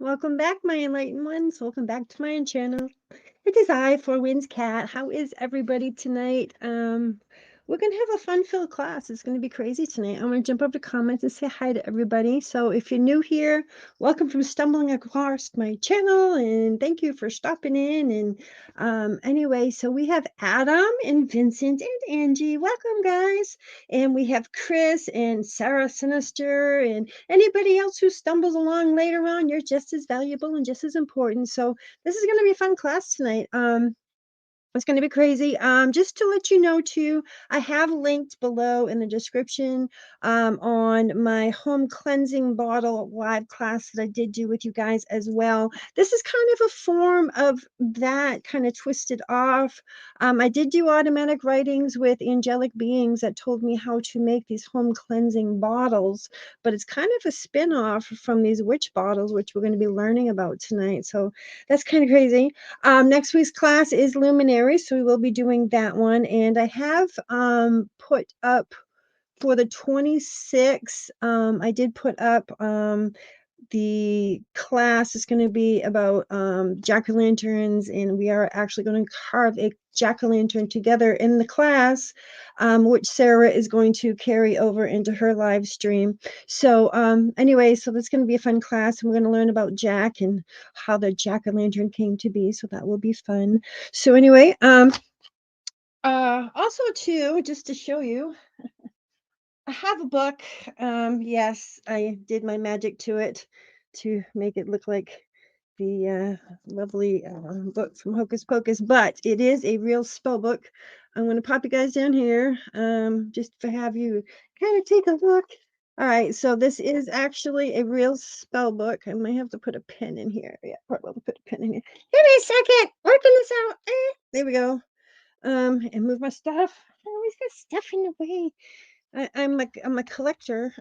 Welcome back, my enlightened ones. Welcome back to my channel. It is I, Four Winds Cat. How is everybody tonight? We're gonna have a fun-filled class. It's gonna be crazy tonight. I'm gonna jump up to comments and say hi to everybody. So if you're new here, welcome from stumbling across my channel, and thank you for stopping in. And anyway, so we have Adam and Vincent and Angie. Welcome, guys. And we have Chris and Sarah Sinister and anybody else who stumbles along later on. You're just as valuable and just as important. So this is gonna be a fun class tonight. It's going to be crazy. Just to let you know too, I have linked below in the description on my home cleansing bottle live class that I did do with you guys as well. This is kind of a form of that kind of twisted off. I did do automatic writings with angelic beings that told me how to make these home cleansing bottles, but it's kind of a spin-off from these witch bottles, which we're going to be learning about tonight. So that's kind of crazy. Next week's class is Luminary, so we will be doing that one. And I have put up for the 26th, I did put up the class is going to be about jack-o'-lanterns, and we are actually going to carve a jack-o'-lantern together in the class, which Sarah is going to carry over into her live stream. So anyway, so that's going to be a fun class, and we're going to learn about Jack and how the jack-o'-lantern came to be, so that will be fun. So anyway, also too, just to show you, I have a book. Yes, I did my magic to it to make it look like the lovely book from Hocus Pocus, but it is a real spell book. I'm going to pop you guys down here just to have you kind of take a look. All right, so this is actually a real spell book. I might have to put a pen in here. Yeah, probably put a pen in here. Give me a second. Working this out. There we go. And move my stuff. I always got stuff in the way. I'm a collector.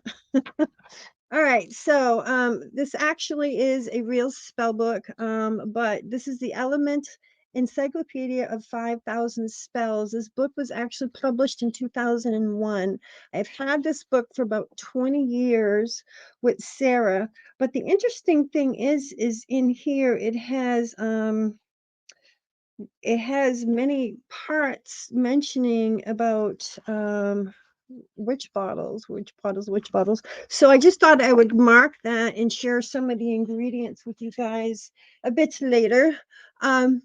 All right, so this actually is a real spell book, but this is the Element Encyclopedia of 5,000 Spells. This book was actually published in 2001. I've had this book for about 20 years with Sarah, but the interesting thing is in here it has many parts mentioning about witch bottles. So I just thought I would mark that and share some of the ingredients with you guys a bit later. Um,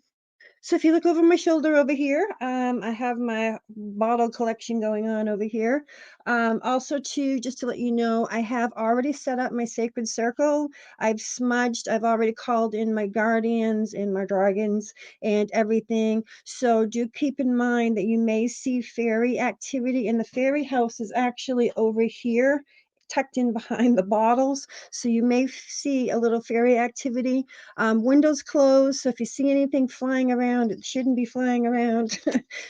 so if you look over my shoulder over here, I have my bottle collection going on over here. Also, too, just to let you know, I have already set up my sacred circle. I've smudged. I've already called in my guardians and my dragons and everything. So do keep in mind that you may see fairy activity, and the fairy house is actually over here, tucked in behind the bottles. So you may see a little fairy activity. Windows closed, so if you see anything flying around, it shouldn't be flying around.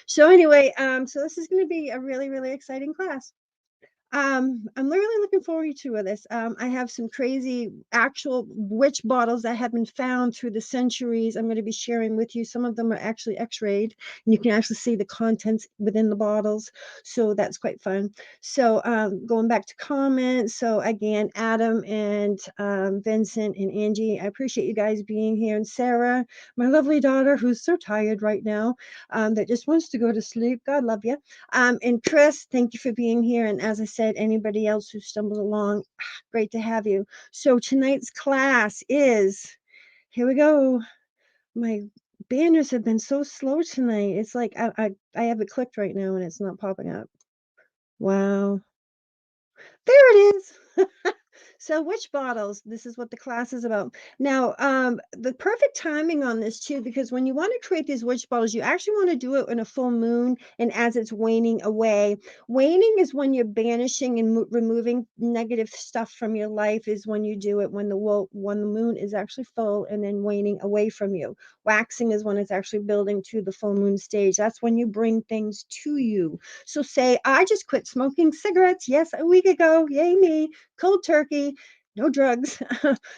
So anyway, so this is going to be a really, really exciting class. I'm really looking forward to this. I have some crazy actual witch bottles that have been found through the centuries. I'm going to be sharing with you. Some of them are actually x-rayed, and you can actually see the contents within the bottles. So that's quite fun. So going back to comments. So again, Adam and Vincent and Angie, I appreciate you guys being here. And Sarah, my lovely daughter, who's so tired right now, that just wants to go to sleep. God love you. And Chris, thank you for being here. And as I said, anybody else who stumbled along, great to have you. So tonight's class is, here we go. My banners have been so slow tonight. It's like I have it clicked right now and it's not popping up. Wow. There it is. So witch bottles, this is what the class is about. Now, the perfect timing on this too, because when you want to create these witch bottles, you actually want to do it in a full moon and as it's waning away. Waning is when you're banishing and removing negative stuff from your life, is when you do it when when the moon is actually full and then waning away from you. Waxing is when it's actually building to the full moon stage. That's when you bring things to you. So say, I just quit smoking cigarettes. Yes, a week ago. Yay me. Cold turkey, no drugs.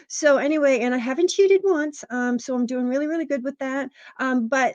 So anyway, and I haven't cheated once. So I'm doing really, really good with that. But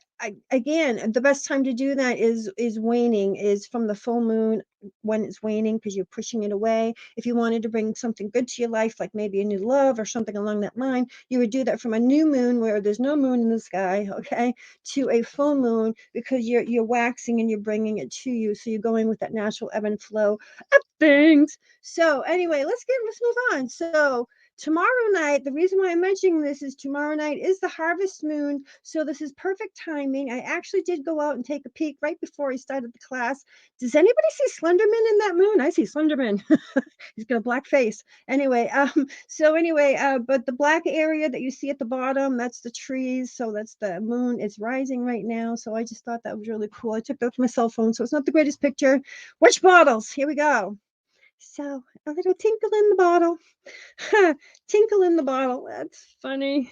again, the best time to do that is waning, is from the full moon when it's waning, because you're pushing it away. If you wanted to bring something good to your life, like maybe a new love or something along that line, you would do that from a new moon where there's no moon in the sky, okay, to a full moon, because you're waxing and you're bringing it to you. So you're going with that natural ebb and flow of things. So anyway, let's move on. So tomorrow night, the reason why I'm mentioning this is tomorrow night is the harvest moon. So this is perfect timing. I actually did go out and take a peek right before I started the class. Does anybody see Slenderman in that moon? I see Slenderman. He's got a black face. Anyway, but the black area that you see at the bottom, that's the trees. So that's the moon. It's rising right now. So I just thought that was really cool. I took that with my cell phone, so it's not the greatest picture. Witch bottles. Here we go. So a little tinkle in the bottle. Tinkle in the bottle. That's funny.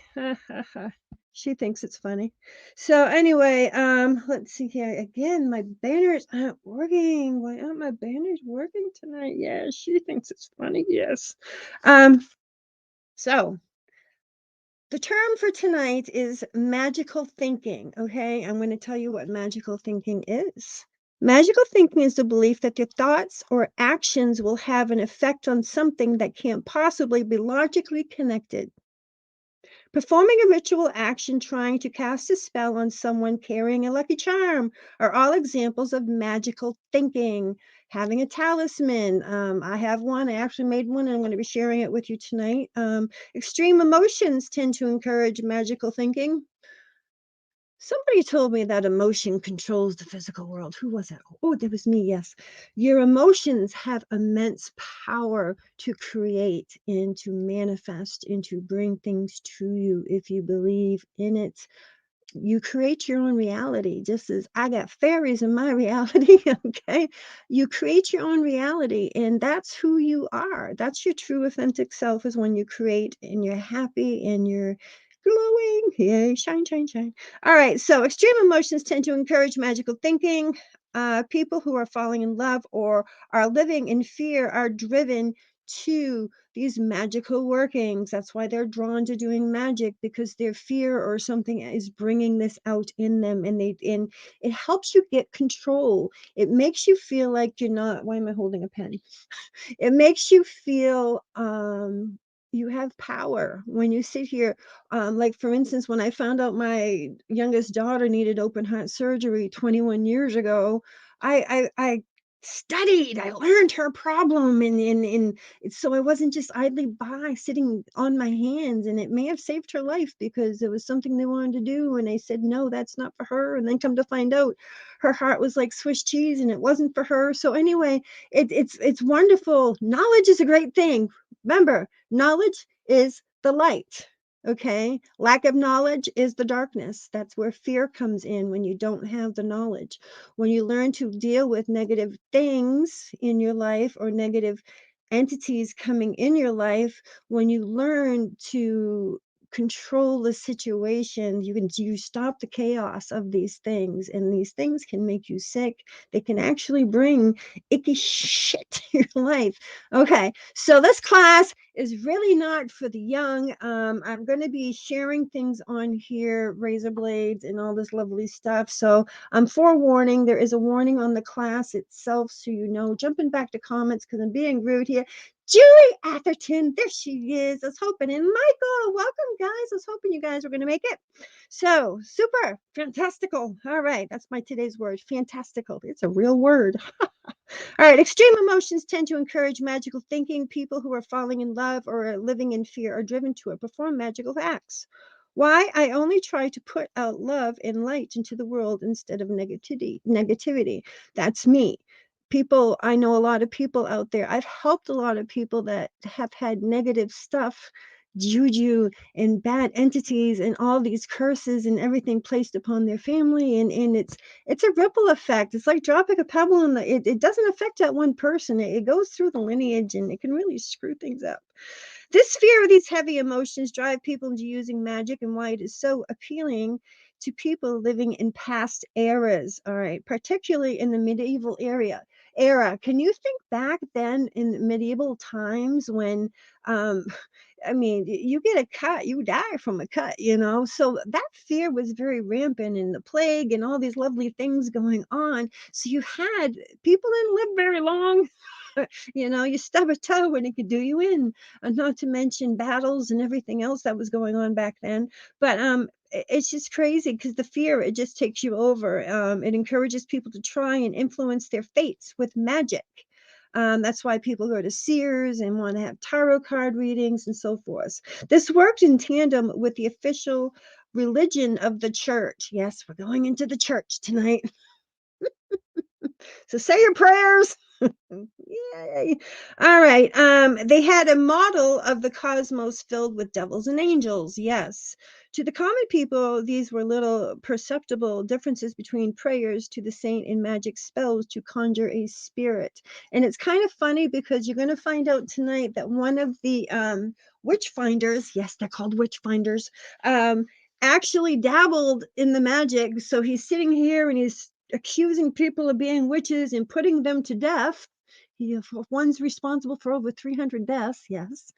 She thinks it's funny. So anyway, let's see here. Again, my banners aren't working. Why aren't my banners working tonight? Yeah, she thinks it's funny. Yes. Um, so the term for tonight is magical thinking. Okay, I'm going to tell you what magical thinking is. Magical thinking is the belief that your thoughts or actions will have an effect on something that can't possibly be logically connected. Performing a ritual action, trying to cast a spell on someone, carrying a lucky charm are all examples of magical thinking. Having a talisman. I have one. I actually made one and I'm going to be sharing it with you tonight. Extreme emotions tend to encourage magical thinking. Somebody told me that emotion controls the physical world. Who was that? Oh, that was me. Yes. Your emotions have immense power to create and to manifest and to bring things to you if you believe in it. You create your own reality, just as I got fairies in my reality. Okay, you create your own reality, and that's who you are. That's your true authentic self, is when you create and you're happy and you're glowing. Yay, shine, shine, shine. All right, so extreme emotions tend to encourage magical thinking. People who are falling in love or are living in fear are driven to these magical workings. That's why they're drawn to doing magic, because their fear or something is bringing this out in them, and it helps you get control. It makes you feel like you're not. Why am I holding a pen? It makes you feel you have power when you sit here. Like, for instance, when I found out my youngest daughter needed open heart surgery 21 years ago, I studied, I learned her problem, and so I wasn't just idly by sitting on my hands, and it may have saved her life because it was something they wanted to do, and I said, no, that's not for her. And then come to find out, her heart was like Swiss cheese and it wasn't for her. So anyway, it's wonderful. Knowledge is a great thing. Remember, knowledge is the light. Okay, lack of knowledge is the darkness. That's where fear comes in, when you don't have the knowledge. When you learn to deal with negative things in your life, or negative entities coming in your life, when you learn to control the situation, you stop the chaos of these things, and these things can make you sick. They can actually bring icky shit to your life. Okay, so this class is really not for the young. I'm going to be sharing things on here, razor blades and all this lovely stuff. So I'm forewarning, there is a warning on the class itself, so you know. Jumping back to comments because I'm being rude here. Julie Atherton, there she is. I was hoping. And Michael, welcome, guys. I was hoping you guys were going to make it. So, super, fantastical. All right, that's my today's word, fantastical. It's a real word. All right, extreme emotions tend to encourage magical thinking. People who are falling in love or are living in fear are driven to perform magical acts. Why? I only try to put out love and light into the world instead of negativity. That's me. People, I know a lot of people out there. I've helped a lot of people that have had negative stuff, juju and bad entities and all these curses and everything placed upon their family, and it's a ripple effect. It's like dropping a pebble in the, it doesn't affect that one person. It goes through the lineage, and it can really screw things up. This fear of these heavy emotions drive people into using magic, and why it is so appealing to people living in past eras. All right, particularly in the medieval era. Can you think back then in the medieval times when um I mean, you get a cut, you die from a cut, you know? So that fear was very rampant, in the plague and all these lovely things going on. So you had people didn't live very long. You know, you stub a toe and it could do you in, not to mention battles and everything else that was going on back then. But it's just crazy because the fear, it just takes you over. It encourages people to try and influence their fates with magic. That's why people go to Sears and want to have tarot card readings and so forth. This worked in tandem with the official religion of the church. Yes, we're going into the church tonight. So say your prayers. Yay. All right. They had a model of the cosmos filled with devils and angels. Yes. To the common people, these were little perceptible differences between prayers to the saint and magic spells to conjure a spirit. And it's kind of funny because you're going to find out tonight that one of the witch finders, yes, they're called witch finders, actually dabbled in the magic. So he's sitting here and he's accusing people of being witches and putting them to death. One's responsible for over 300 deaths, yes.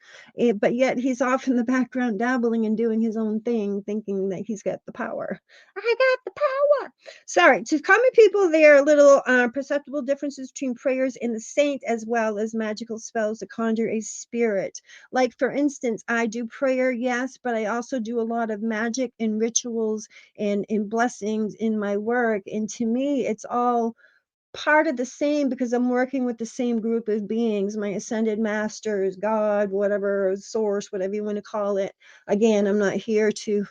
But yet he's off in the background dabbling and doing his own thing, thinking that he's got the power. I got the power. Sorry, to common people, there are little perceptible differences between prayers and the saint, as well as magical spells to conjure a spirit. Like, for instance, I do prayer, yes, but I also do a lot of magic and rituals and blessings in my work. And to me, it's all part of the same, because I'm working with the same group of beings, my ascended masters, God, whatever, source, whatever you want to call it. Again, I'm not here to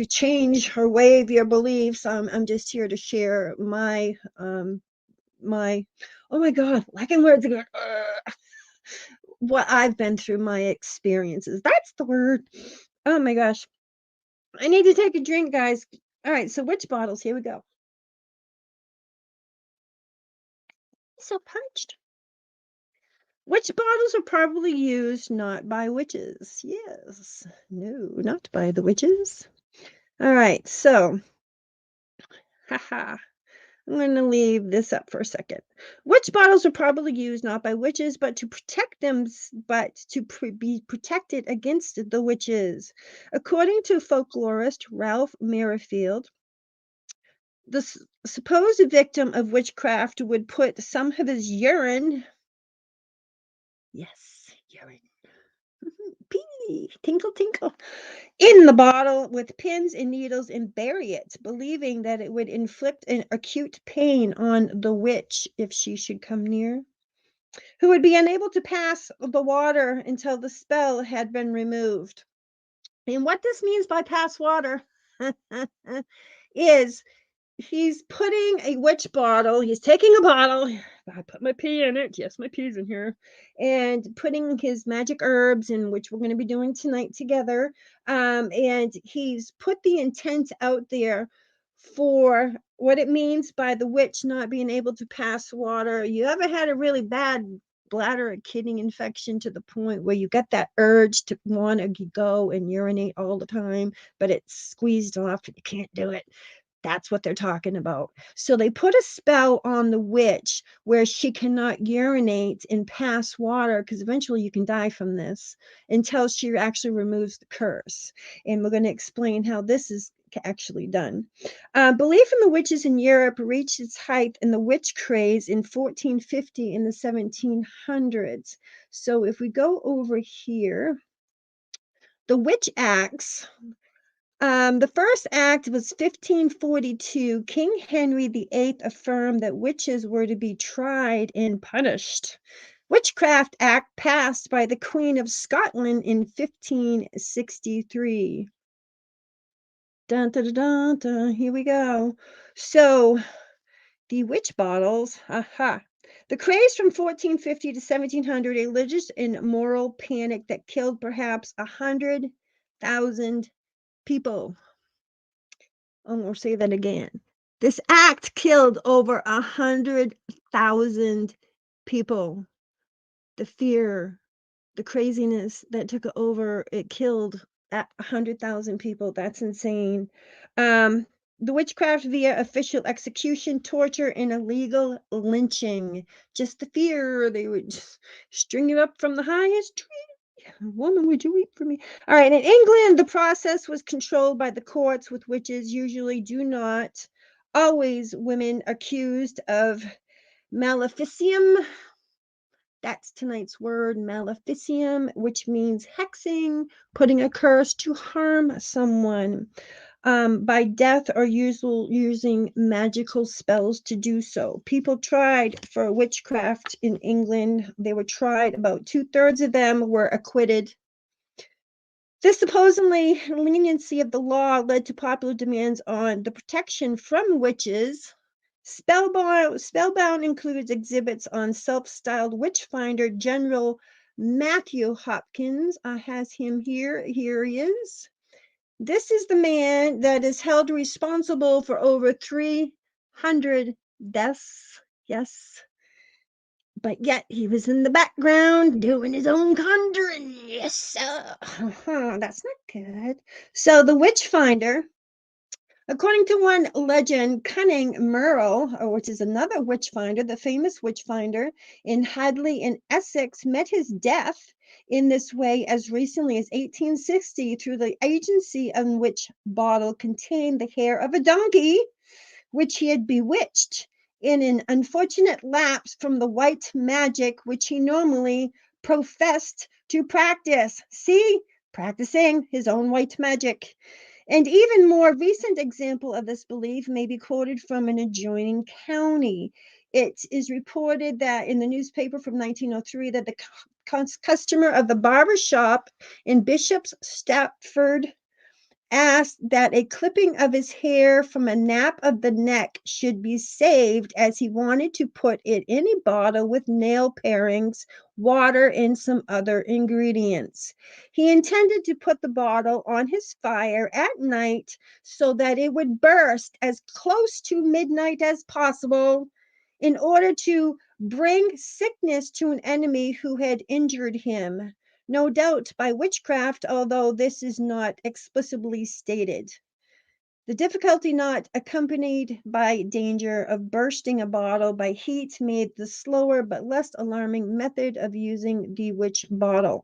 change or waive your beliefs. I'm just here to share my oh my God, lacking words again. What I've been through, my experiences. That's the word. Oh my gosh. I need to take a drink, guys. All right, so witch bottles, here we go. So parched. Witch bottles are probably used not by witches. Yes. No, not by the witches. All right, so, haha. I'm going to leave this up for a second. Witch bottles were probably used not by witches, but to protect them, but to be protected against the witches. According to folklorist Ralph Merrifield, the supposed victim of witchcraft would put some of his urine, yes, urine, pee, tinkle, tinkle, in the bottle with pins and needles and bury it, believing that it would inflict an acute pain on the witch if she should come near, who would be unable to pass the water until the spell had been removed. And what this means by pass water is he's putting a witch bottle, he's taking a bottle, I put my pee in it, yes, my pee's in here, and putting his magic herbs in, which we're going to be doing tonight together. And he's put the intent out there for what it means by the witch not being able to pass water. You ever had a really bad bladder or kidney infection to the point where you got that urge to want to go and urinate all the time, but it's squeezed off and you can't do it? That's what they're talking about. So they put a spell on the witch where she cannot urinate and pass water, because eventually you can die from this, until she actually removes the curse. And we're going to explain how this is actually done. Belief in the witches in Europe reached its height in the witch craze in 1450 in the 1700s. So if we go over here, the witch acts, the first act was 1542. King Henry VIII affirmed that witches were to be tried and punished. Witchcraft Act passed by the Queen of Scotland in 1563. Dun, dun, dun, dun, here we go. So the witch bottles, aha. The craze from 1450 to 1700, a religious and moral panic that killed perhaps 100,000 people. I'm going to say that again. This act killed over 100,000 people. The fear, the craziness that took over, it killed 100,000 people. That's insane. The witchcraft via official execution, torture, and illegal lynching. Just the fear. They would just string it up from the highest tree. Woman, would you weep for me? All right. In England, the process was controlled by the courts, with witches usually do not always women accused of maleficium. That's tonight's word, maleficium, which means hexing, putting a curse to harm someone by death or using magical spells to do so. People tried for witchcraft in England. They were tried. About 2/3 of them were acquitted. This supposedly leniency of the law led to popular demands on the protection from witches. Spellbound includes exhibits on self-styled witchfinder General Matthew Hopkins. Has him here. Here he is. This is the man that is held responsible for over 300 deaths. Yes. But yet he was in the background doing his own conjuring. Yes, sir. That's not good. So the witchfinder, according to one legend, Cunning Merle, which is another witchfinder, the famous witchfinder in Hadley in Essex, met his death in this way as recently as 1860 through the agency in which bottle contained the hair of a donkey, which he had bewitched in an unfortunate lapse from the white magic which he normally professed to practice. See, practicing his own white magic. An even more recent example of this belief may be quoted from an adjoining county. It is reported that in the newspaper from 1903 that the customer of the barber shop in Bishop's Stratford asked that a clipping of his hair from a nape of the neck should be saved, as he wanted to put it in a bottle with nail parings, water, and some other ingredients. He intended to put the bottle on his fire at night so that it would burst as close to midnight as possible in order to bring sickness to an enemy who had injured him. No doubt by witchcraft, although this is not explicitly stated. The difficulty not accompanied by danger of bursting a bottle by heat made the slower but less alarming method of using the witch bottle.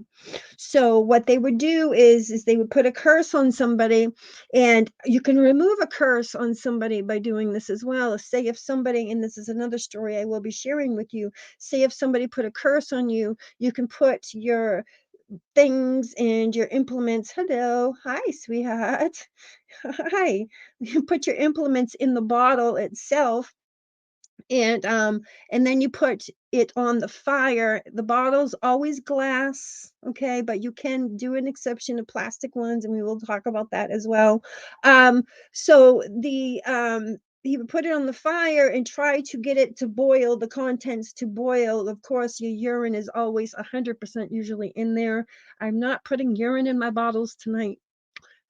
So what they would do is they would put a curse on somebody, and you can remove a curse on somebody by doing this as well. Say if somebody, and this is another story I will be sharing with you, say if somebody put a curse on you, you can put your things and your implements. Hello, hi, sweetheart. Hi. You put your implements in the bottle itself, and then you put it on the fire. The bottle's always glass, okay, but you can do an exception of plastic ones, and we will talk about that as well. So the he would put it on the fire and try to get it to boil, the contents to boil. Of course, your urine is always 100% usually in there. I'm not putting urine in my bottles tonight,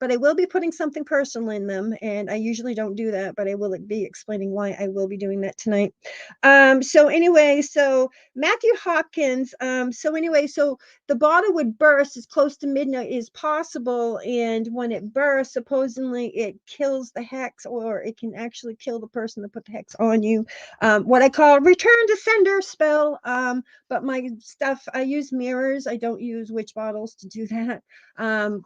but I will be putting something personal in them, and I usually don't do that, but I will be explaining why I will be doing that tonight. So anyway, so Matthew Hopkins, so the bottle would burst as close to midnight as possible, and when it bursts, supposedly it kills the hex, or it can actually kill the person that put the hex on you. What I call return to sender spell. But my stuff, I use mirrors. I don't use witch bottles to do that.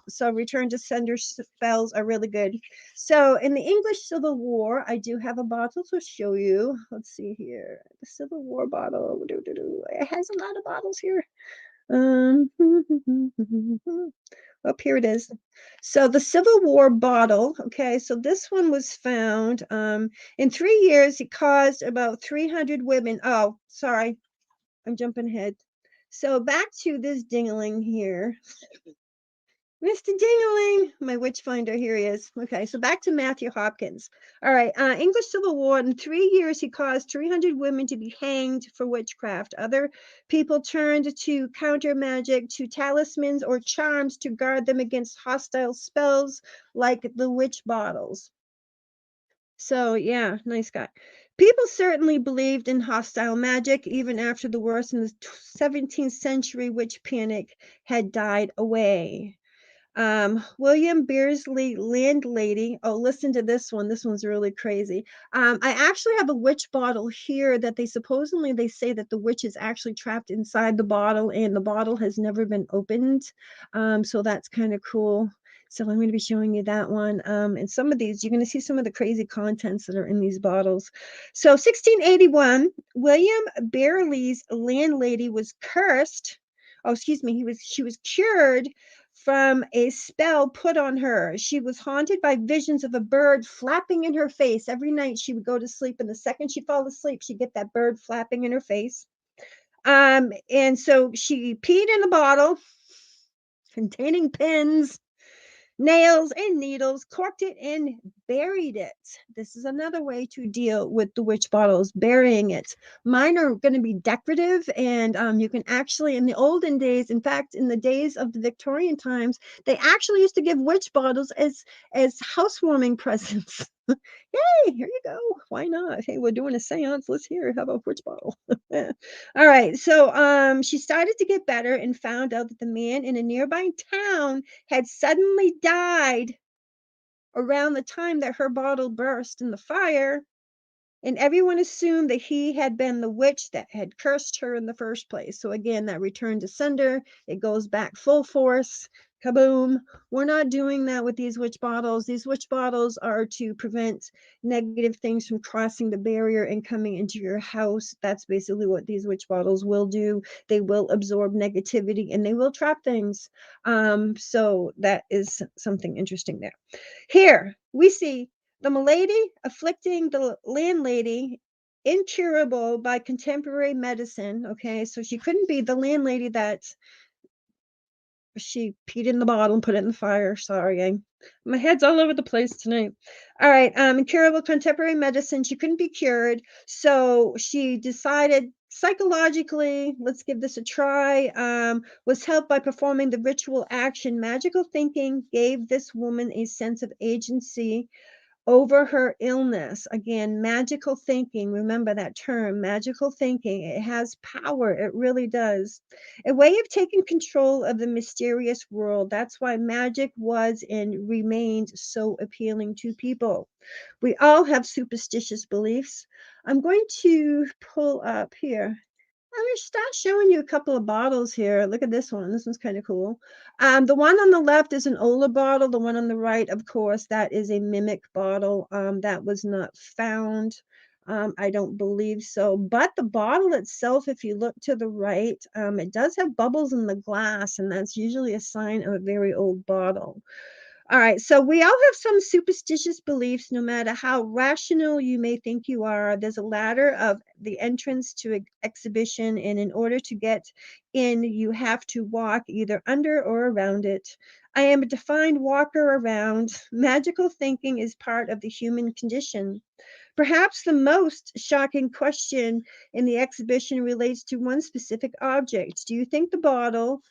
So return to sender spells are really good. So in the English Civil War, I do have a bottle to show you. Let's see here. The Civil War bottle. It has a lot of bottles here. Oh, here it is. So the Civil War bottle. Okay, so this one was found. In 3 years, it caused about 300 women. Oh, sorry, I'm jumping ahead. So back to this dingling here. Mr. Dingling, my witch finder, here he is. Okay, so back to Matthew Hopkins. All right, English Civil War. In 3 years, he caused 300 women to be hanged for witchcraft. Other people turned to counter magic, to talismans or charms to guard them against hostile spells like the witch bottles. So, yeah, nice guy. People certainly believed in hostile magic even after the worst in the 17th century witch panic had died away. William Beersley Landlady. Oh, listen to this one. This one's really crazy. I actually have a witch bottle here that they say that the witch is actually trapped inside the bottle, and the bottle has never been opened. So that's kind of cool. So I'm going to be showing you that one. And some of these, you're going to see some of the crazy contents that are in these bottles. So 1681, William Beerley's landlady was cursed. Oh, excuse me. She was cured from a spell put on her. She was haunted by visions of a bird flapping in her face. Every night she would go to sleep, and the second she fell asleep, she'd get that bird flapping in her face. And so she peed in a bottle containing pins, nails, and needles, corked it, and buried it. This is another way to deal with the witch bottles, burying it. Mine are going to be decorative, and you can actually, in the olden days, in fact, in the days of the Victorian times, they actually used to give witch bottles as housewarming presents. Yay, here you go. Why not? Hey, we're doing a seance. Let's hear. How about witch bottle? All right. So she started to get better and found out that the man in a nearby town had suddenly died around the time that her bottle burst in the fire, and everyone assumed that he had been the witch that had cursed her in the first place. So again, that return to sender, it goes back full force. Kaboom. We're not doing that with these witch bottles. These witch bottles are to prevent negative things from crossing the barrier and coming into your house. That's basically what these witch bottles will do. They will absorb negativity and they will trap things. So that is something interesting there. Here we see the milady afflicting the landlady, incurable by contemporary medicine. Okay, so she couldn't be the landlady that she peed in the bottle and put it in the fire. Sorry, my head's all over the place tonight. All right, incurable contemporary medicine. She couldn't be cured, so she decided psychologically, let's give this a try. Was helped by performing the ritual action. Magical thinking gave this woman a sense of agency over her illness. Again, magical thinking. Remember that term, magical thinking. It has power. It really does. A way of taking control of the mysterious world. That's why magic was and remains so appealing to people. We all have superstitious beliefs. I'm going to pull up here. I'm gonna start showing you a couple of bottles here. Look at this one. This one's kind of cool. The one on the left is an Ola bottle. The one on the right, of course, that is a mimic bottle. That was not found. I don't believe so. But the bottle itself, if you look to the right, it does have bubbles in the glass, and that's usually a sign of a very old bottle. All right, so we all have some superstitious beliefs, no matter how rational you may think you are. There's a ladder of the entrance to an exhibition, and in order to get in, you have to walk either under or around it. I am a defined walker around. Magical thinking is part of the human condition. Perhaps the most shocking question in the exhibition relates to one specific object. Do you think the bottle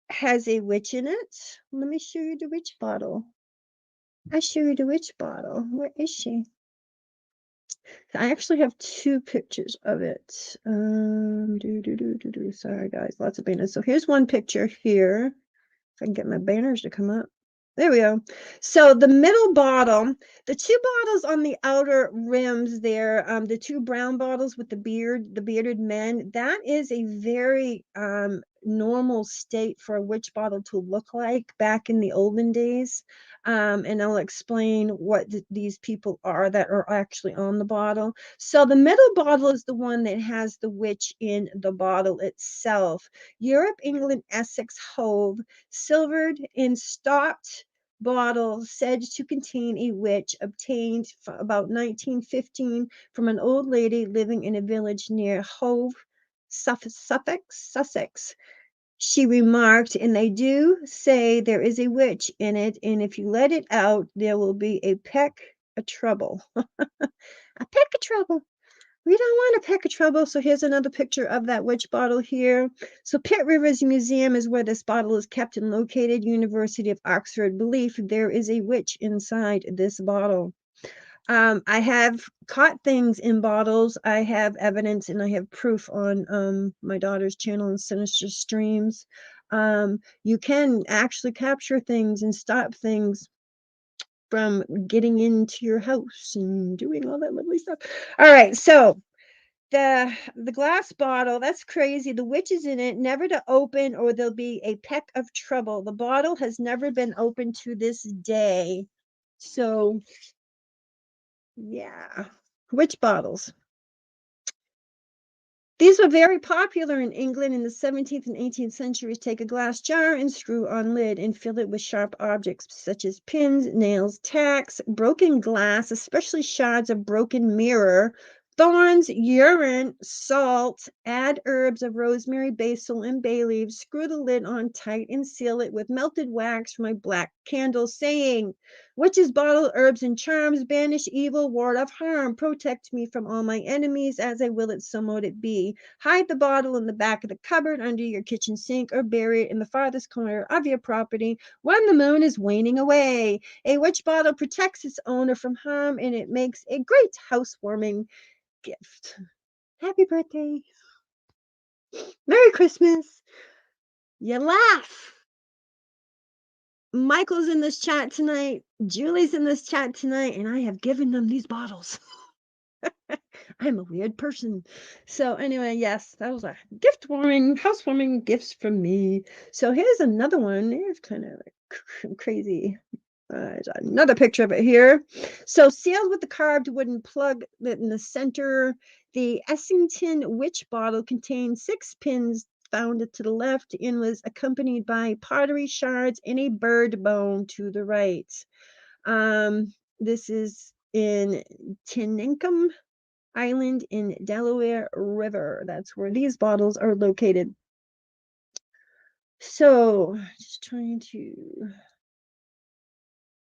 has a witch in it? Let me show you the witch bottle. I show you the witch bottle. Where is she? I actually have two pictures of it. Sorry guys, lots of banners. So here's one picture here. If I can get my banners to come up. There we go. So the middle bottle, the two bottles on the outer rims there, the two brown bottles with the bearded men, that is a very normal state for a witch bottle to look like back in the olden days. And I'll explain what these people are that are actually on the bottle. So the middle bottle is the one that has the witch in the bottle itself. Europe, England, Essex, Hove, silvered and stopped bottle said to contain a witch obtained about 1915 from an old lady living in a village near Hove, Sussex. She remarked, and they do say there is a witch in it, and if you let it out, there will be a peck of trouble. A peck of trouble. We don't want a peck of trouble. So here's another picture of that witch bottle here. So Pitt Rivers Museum is where this bottle is kept and located. University of Oxford belief there is a witch inside this bottle. I have caught things in bottles. I have evidence and I have proof on my daughter's channel and Sinister Streams. You can actually capture things and stop things from getting into your house and doing all that lovely stuff. All right, so the glass bottle, that's crazy. The witch is in it, never to open or there'll be a peck of trouble. The bottle has never been opened to this day. So yeah, witch bottles. These were very popular in England in the 17th and 18th centuries. Take a glass jar and screw on lid and fill it with sharp objects such as pins, nails, tacks, broken glass, especially shards of broken mirror, thorns, urine, salt, add herbs of rosemary, basil, and bay leaves, screw the lid on tight and seal it with melted wax from a black candle, saying, witches bottle herbs and charms, banish evil, ward off harm, protect me from all my enemies, as I will it, so mote it be. Hide the bottle in the back of the cupboard under your kitchen sink or bury it in the farthest corner of your property when the moon is waning away. A witch bottle protects its owner from harm and it makes a great housewarming gift. Happy birthday. Merry Christmas. You laugh. Michael's in this chat tonight. Julie's in this chat tonight, and I have given them these bottles. I'm a weird person. So anyway, yes, that was a gift warming, housewarming gifts from me. So here's another one. It's kind of like crazy. There's another picture of it here. So sealed with the carved wooden plug in the center, the Essington witch bottle contained 6 pins found to the left and was accompanied by pottery shards and a bird bone to the right. This is in Tininkum Island in Delaware River. That's where these bottles are located. So just trying to...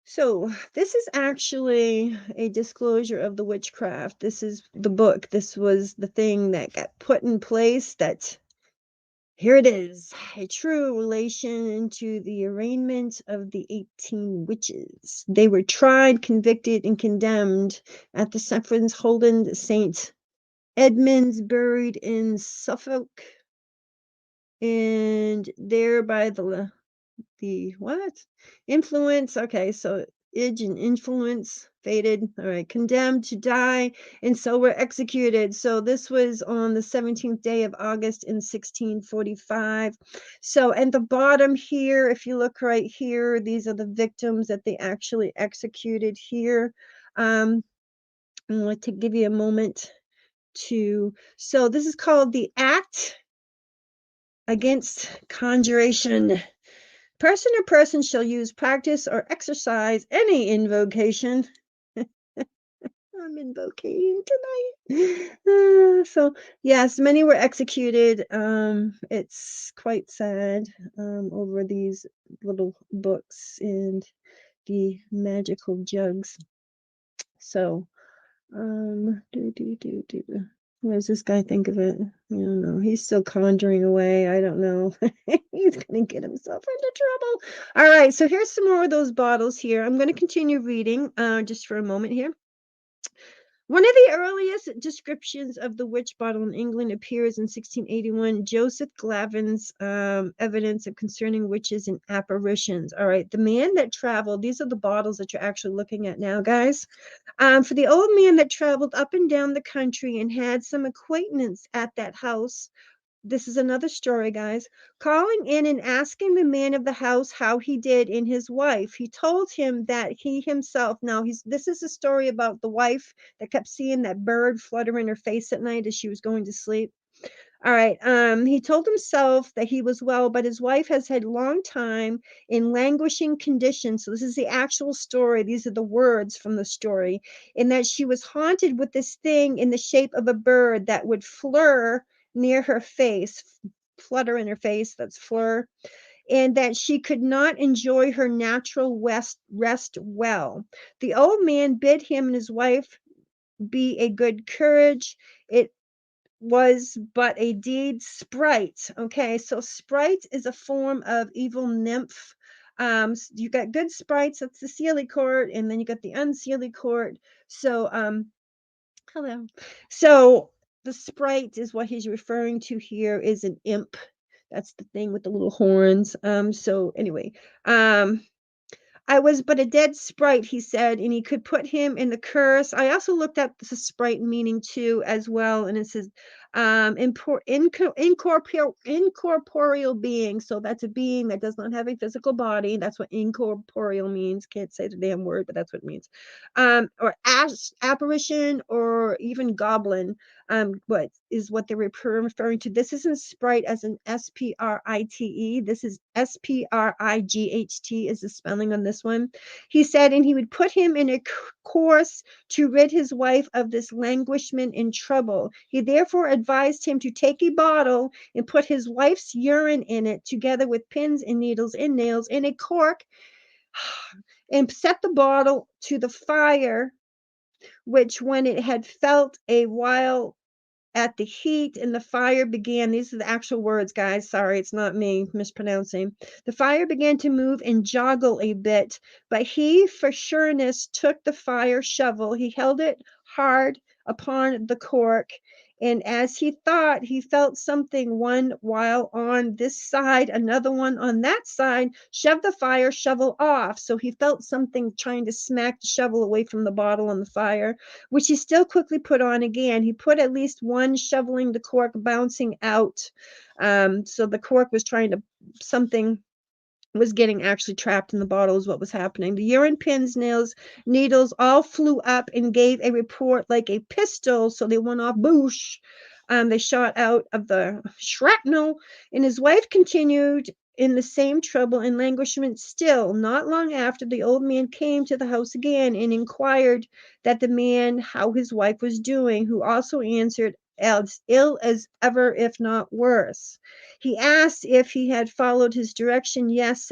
So this is actually a disclosure of the witchcraft. This is the book. This was the thing that got put in place that Here it is. A true relation to the arraignment of the 18 witches. They were tried, convicted, and condemned at the Sufferings Holden St. Edmunds, buried in Suffolk, and there by the what? Influence. Okay, so age and influence faded. All right, condemned to die, and so were executed. So this was on the 17th day of August in 1645. So at the bottom here, if you look right here, these are the victims that they actually executed here. I'm going to give you a moment to. So this is called the Act Against Conjuration. Person or person shall use, practice, or exercise any invocation. I'm invocating tonight. So yes, many were executed. It's quite sad over these little books and the magical jugs. So do. What does this guy think of it? I don't know. He's still conjuring away. I don't know. He's gonna get himself into trouble. All right, so here's some more of those bottles here. I'm gonna continue reading just for a moment here. One of the earliest descriptions of the witch bottle in England appears in 1681. Joseph Glavin's evidence of concerning witches and apparitions. All right, the man that traveled. These are the bottles that you're actually looking at now, guys. For the old man that traveled up and down the country and had some acquaintance at that house. This is another story, guys. Calling in and asking the man of the house how he did in his wife. He told him that he himself, now this is a story about the wife that kept seeing that bird flutter in her face at night as she was going to sleep. All right. He told himself that he was well, but his wife has had long time in languishing condition. So this is the actual story. These are the words from the story. In that she was haunted with this thing in the shape of a bird that would flur near her face, flutter in her face. That's flur. And that she could not enjoy her natural rest well. The old man bid him and his wife be a good courage. It was but a deed sprite. Okay, so sprite is a form of evil nymph. You got good sprites, that's the Seelie court, and then you got the unseelie court. So, hello. So the sprite is what he's referring to here is an imp. That's the thing with the little horns. So anyway, I was but a dead sprite, he said, and he could put him in the curse. I also looked up the sprite meaning too as well, and it says incorporeal being. So that's a being that does not have a physical body. That's what incorporeal means. Can't say the damn word, but that's what it means. Or apparition, or even goblin. What is what they're referring to. This isn't sprite as an sprite. This is spright is the spelling on this one. He said, and he would put him in a course to rid his wife of this languishment and trouble. He therefore advised him to take a bottle and put his wife's urine in it, together with pins and needles and nails in a cork, and set the bottle to the fire, which when it had felt a while at the heat and the fire began, these are the actual words, guys, sorry, it's not me mispronouncing. The fire began to move and joggle a bit, but he for sureness took the fire shovel. He held it hard upon the cork, and as he thought, he felt something one while on this side, another one on that side, shove the fire shovel off. So he felt something trying to smack the shovel away from the bottle on the fire, which he still quickly put on again. He put at least one, shoveling the cork, bouncing out. So the cork was trying to, something was getting actually trapped in the bottle is what was happening. The urine pins, nails, needles all flew up and gave a report like a pistol. So they went off, boosh. They shot out of the shrapnel, and his wife continued in the same trouble and languishment still. Not long after, the old man came to the house again and inquired that the man how his wife was doing, who also answered as ill as ever, if not worse. He asked if he had followed his direction. Yes,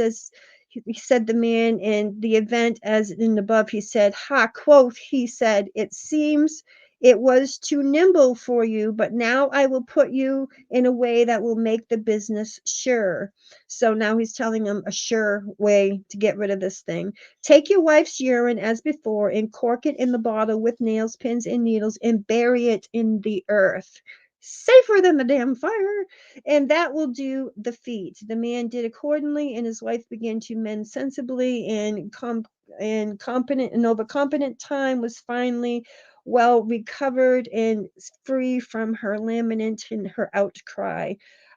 he said the man, in the event as in above. He said, ha, quoth, he said, it seems It was too nimble for you, but now I will put you in a way that will make the business sure. So now he's telling him a sure way to get rid of this thing. Take your wife's urine as before and cork it in the bottle with nails, pins, and needles and bury it in the earth. Safer than the damn fire. And that will do the feat. The man did accordingly, and his wife began to mend sensibly and competent, and over competent time was finally well recovered and free from her lament and her outcry.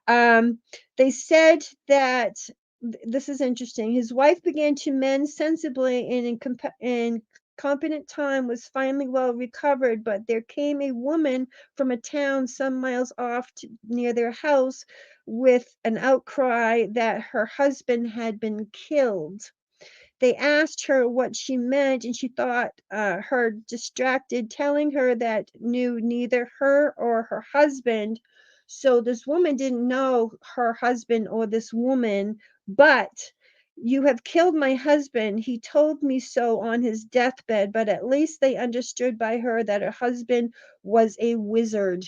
Um, they said that this is interesting. His wife began to mend sensibly and in competent time was finally well recovered, but there came a woman from a town some miles off near their house with an outcry that her husband had been killed. They asked her what she meant, and she thought her distracted, telling her that knew neither her or her husband. So this woman didn't know her husband or this woman, but you have killed my husband. He told me so on his deathbed, but at least they understood by her that her husband was a wizard.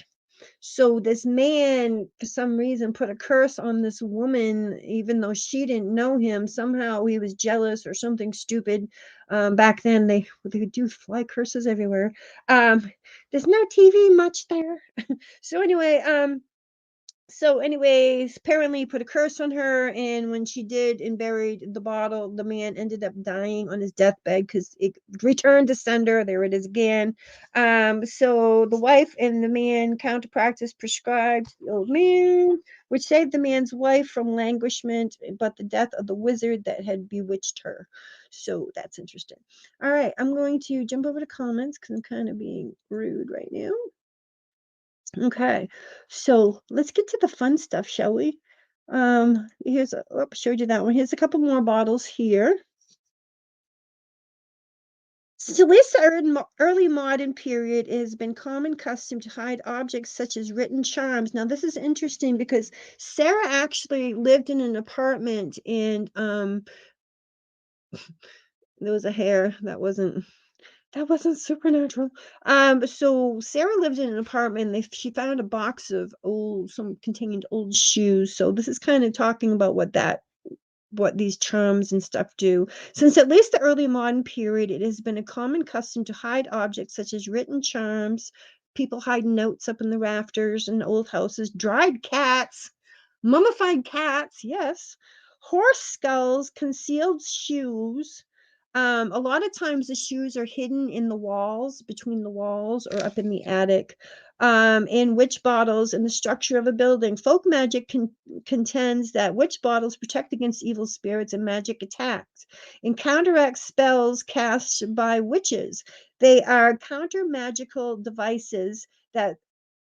So this man, for some reason, put a curse on this woman, even though she didn't know him. Somehow he was jealous or something stupid. Back then, they do fly curses everywhere. Um, there's no TV much there. So anyways, apparently he put a curse on her, and when she did and buried the bottle, the man ended up dying on his deathbed because it returned to sender. There it is again. So the wife and the man counter practice prescribed the old man, which saved the man's wife from languishment, but the death of the wizard that had bewitched her. So that's interesting. All right, I'm going to jump over to comments because I'm kind of being rude right now. Okay, so let's get to the fun stuff, shall we? Showed you that one. Here's a couple more bottles here. Since at least the early modern period, it has been common custom to hide objects such as written charms. Now, this is interesting because Sarah actually lived in an apartment, and there was a hair that wasn't supernatural. So Sarah lived in an apartment. She found a box of some contained old shoes. So this is kind of talking about what these charms and stuff do. Since at least the early modern period, it has been a common custom to hide objects such as written charms. People hide notes up in the rafters in old houses, dried cats, mummified cats, yes, horse skulls, concealed shoes. A lot of times the shoes are hidden in the walls, between the walls, or up in the attic. In witch bottles in the structure of a building. Folk magic contends that witch bottles protect against evil spirits and magic attacks and counteract spells cast by witches. They are counter magical devices that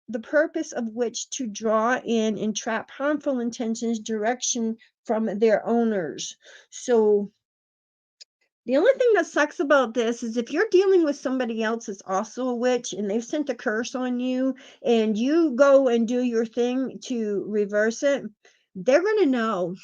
the purpose of which to draw in and trap harmful intentions direction from their owners. So the only thing that sucks about this is if you're dealing with somebody else that's also a witch and they've sent a curse on you and you go and do your thing to reverse it, they're going to know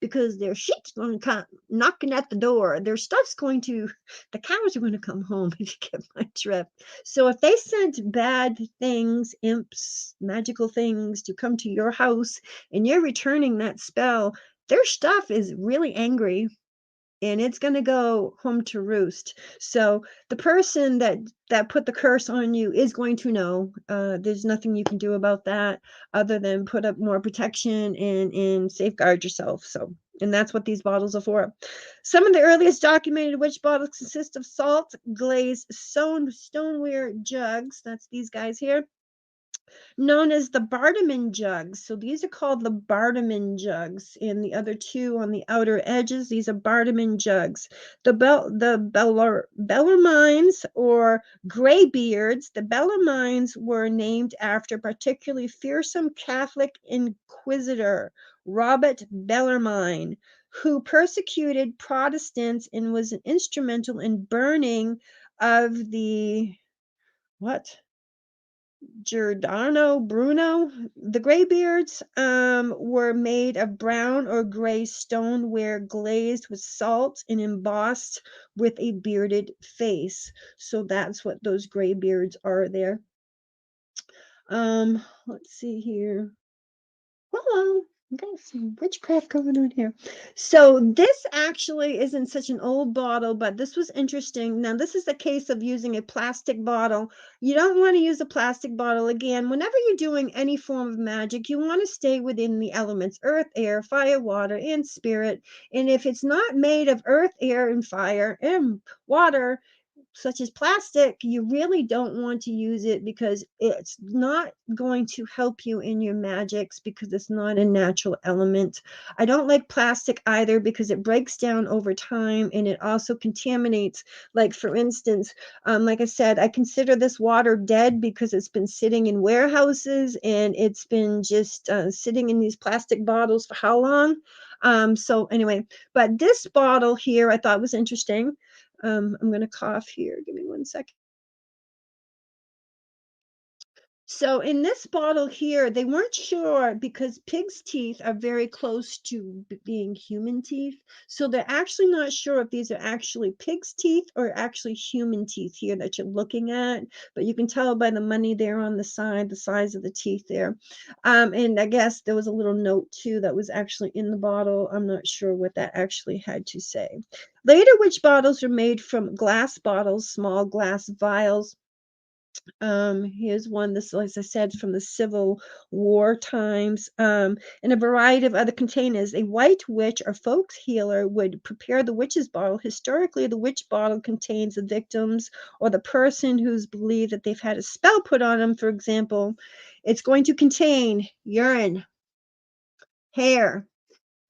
because their shit's going to come knocking at the door. Their stuff's the cows are going to come home if you get my drift. So if they sent bad things, imps, magical things to come to your house and you're returning that spell, their stuff is really angry and it's going to go home to roost. So the person that put the curse on you is going to know. There's nothing you can do about that other than put up more protection and safeguard yourself. So, and that's what these bottles are for. Some of the earliest documented witch bottles consist of salt glazed stoneware jugs. That's these guys here, known as the Bardaman jugs. So these are called the Bardaman jugs, and the other two on the outer edges, these are Bardaman jugs. The Bellarmines or Greybeards, the Bellarmines were named after particularly fearsome Catholic inquisitor Robert Bellarmine, who persecuted Protestants and was instrumental in burning of the what? Giordano Bruno. The graybeards were made of brown or gray stoneware glazed with salt and embossed with a bearded face. So that's what those graybeards are there. Let's see here. Hello. We got some witchcraft going on here. So this actually isn't such an old bottle, but this was interesting. Now, this is a case of using a plastic bottle. You don't want to use a plastic bottle again. Whenever you're doing any form of magic, you want to stay within the elements: earth, air, fire, water, and spirit. And if it's not made of earth, air, and fire and water, such as plastic, you really don't want to use it because it's not going to help you in your magics because it's not a natural element. I don't like plastic either because it breaks down over time and it also contaminates. Like, for instance, like I said, I consider this water dead because it's been sitting in warehouses and it's been just sitting in these plastic bottles for how long? So anyway, but this bottle here I thought was interesting. I'm going to cough here. Give me one second. So in this bottle here, they weren't sure because pig's teeth are very close to being human teeth. So they're actually not sure if these are actually pig's teeth or actually human teeth here that you're looking at. But you can tell by the money there on the side, the size of the teeth there. And I guess there was a little note too that was actually in the bottle. I'm not sure what that actually had to say. Later witch bottles are made from glass bottles, small glass vials. Here's one, this, as I said, from the Civil War times, and a variety of other containers. A white witch or folk healer would prepare the witch's bottle. Historically, the witch bottle contains the victims or the person who's believed that they've had a spell put on them. For example, it's going to contain urine, hair.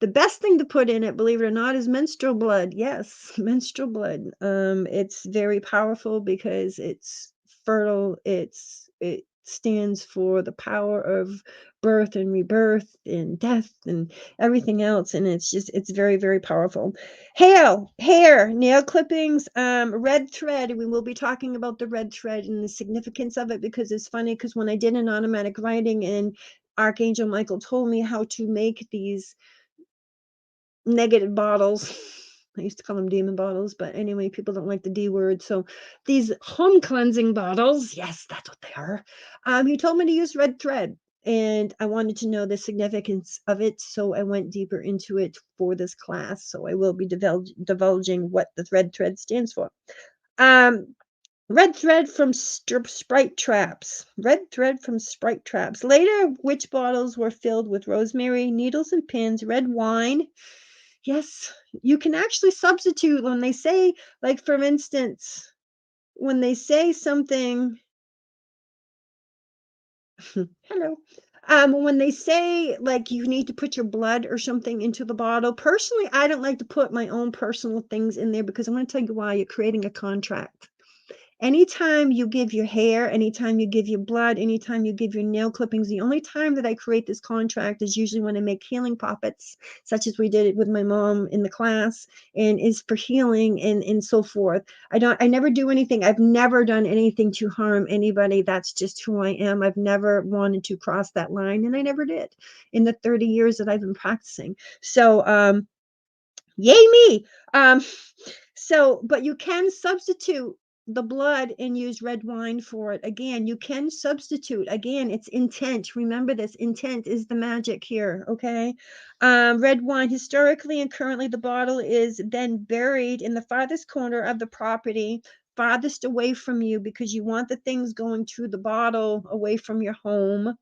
The best thing to put in it, believe it or not, is menstrual blood. Yes, menstrual blood. It's very powerful because it's fertile. It stands for the power of birth and rebirth and death and everything else. And it's very, very powerful. Hair, nail clippings, red thread. We will be talking about the red thread and the significance of it because it's funny because when I did an automatic writing and Archangel Michael told me how to make these negative bottles. I used to call them demon bottles, but anyway, people don't like the D word. So these home cleansing bottles, yes, that's what they are. He told me to use red thread, and I wanted to know the significance of it, so I went deeper into it for this class. So I will be divulging what the red thread stands for. Um, Red thread from sprite traps. Red thread from sprite traps. Later, witch bottles were filled with rosemary, needles and pins, red wine. Yes, you can actually substitute when they say, like, for instance, when they say something, hello. When they say like you need to put your blood or something into the bottle, personally, I don't like to put my own personal things in there because I'm going to tell you why. You're creating a contract. Anytime you give your hair, anytime you give your blood, anytime you give your nail clippings, the only time that I create this contract is usually when I make healing puppets, such as we did it with my mom in the class, and is for healing and so forth. I never do anything. I've never done anything to harm anybody. That's just who I am. I've never wanted to cross that line, and I never did in the 30 years that I've been practicing. So, yay me. So, but you can substitute the blood and use red wine for it. Again, you can substitute. Again, it's intent. Remember this, intent is the magic here, okay? Red wine, historically and currently, the bottle is then buried in the farthest corner of the property, farthest away from you because you want the things going to the bottle away from your home.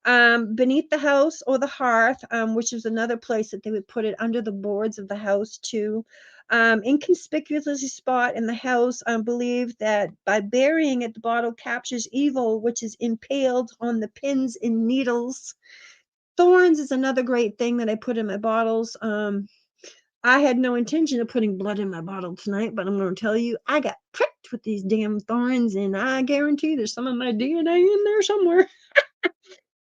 Beneath the house or the hearth, which is another place that they would put it under the boards of the house too. Inconspicuously spot in the house, believe that by burying it, the bottle captures evil, which is impaled on the pins and needles. Thorns is another great thing that I put in my bottles. I had no intention of putting blood in my bottle tonight, but I'm going to tell you, I got pricked with these damn thorns, and I guarantee there's some of my DNA in there somewhere.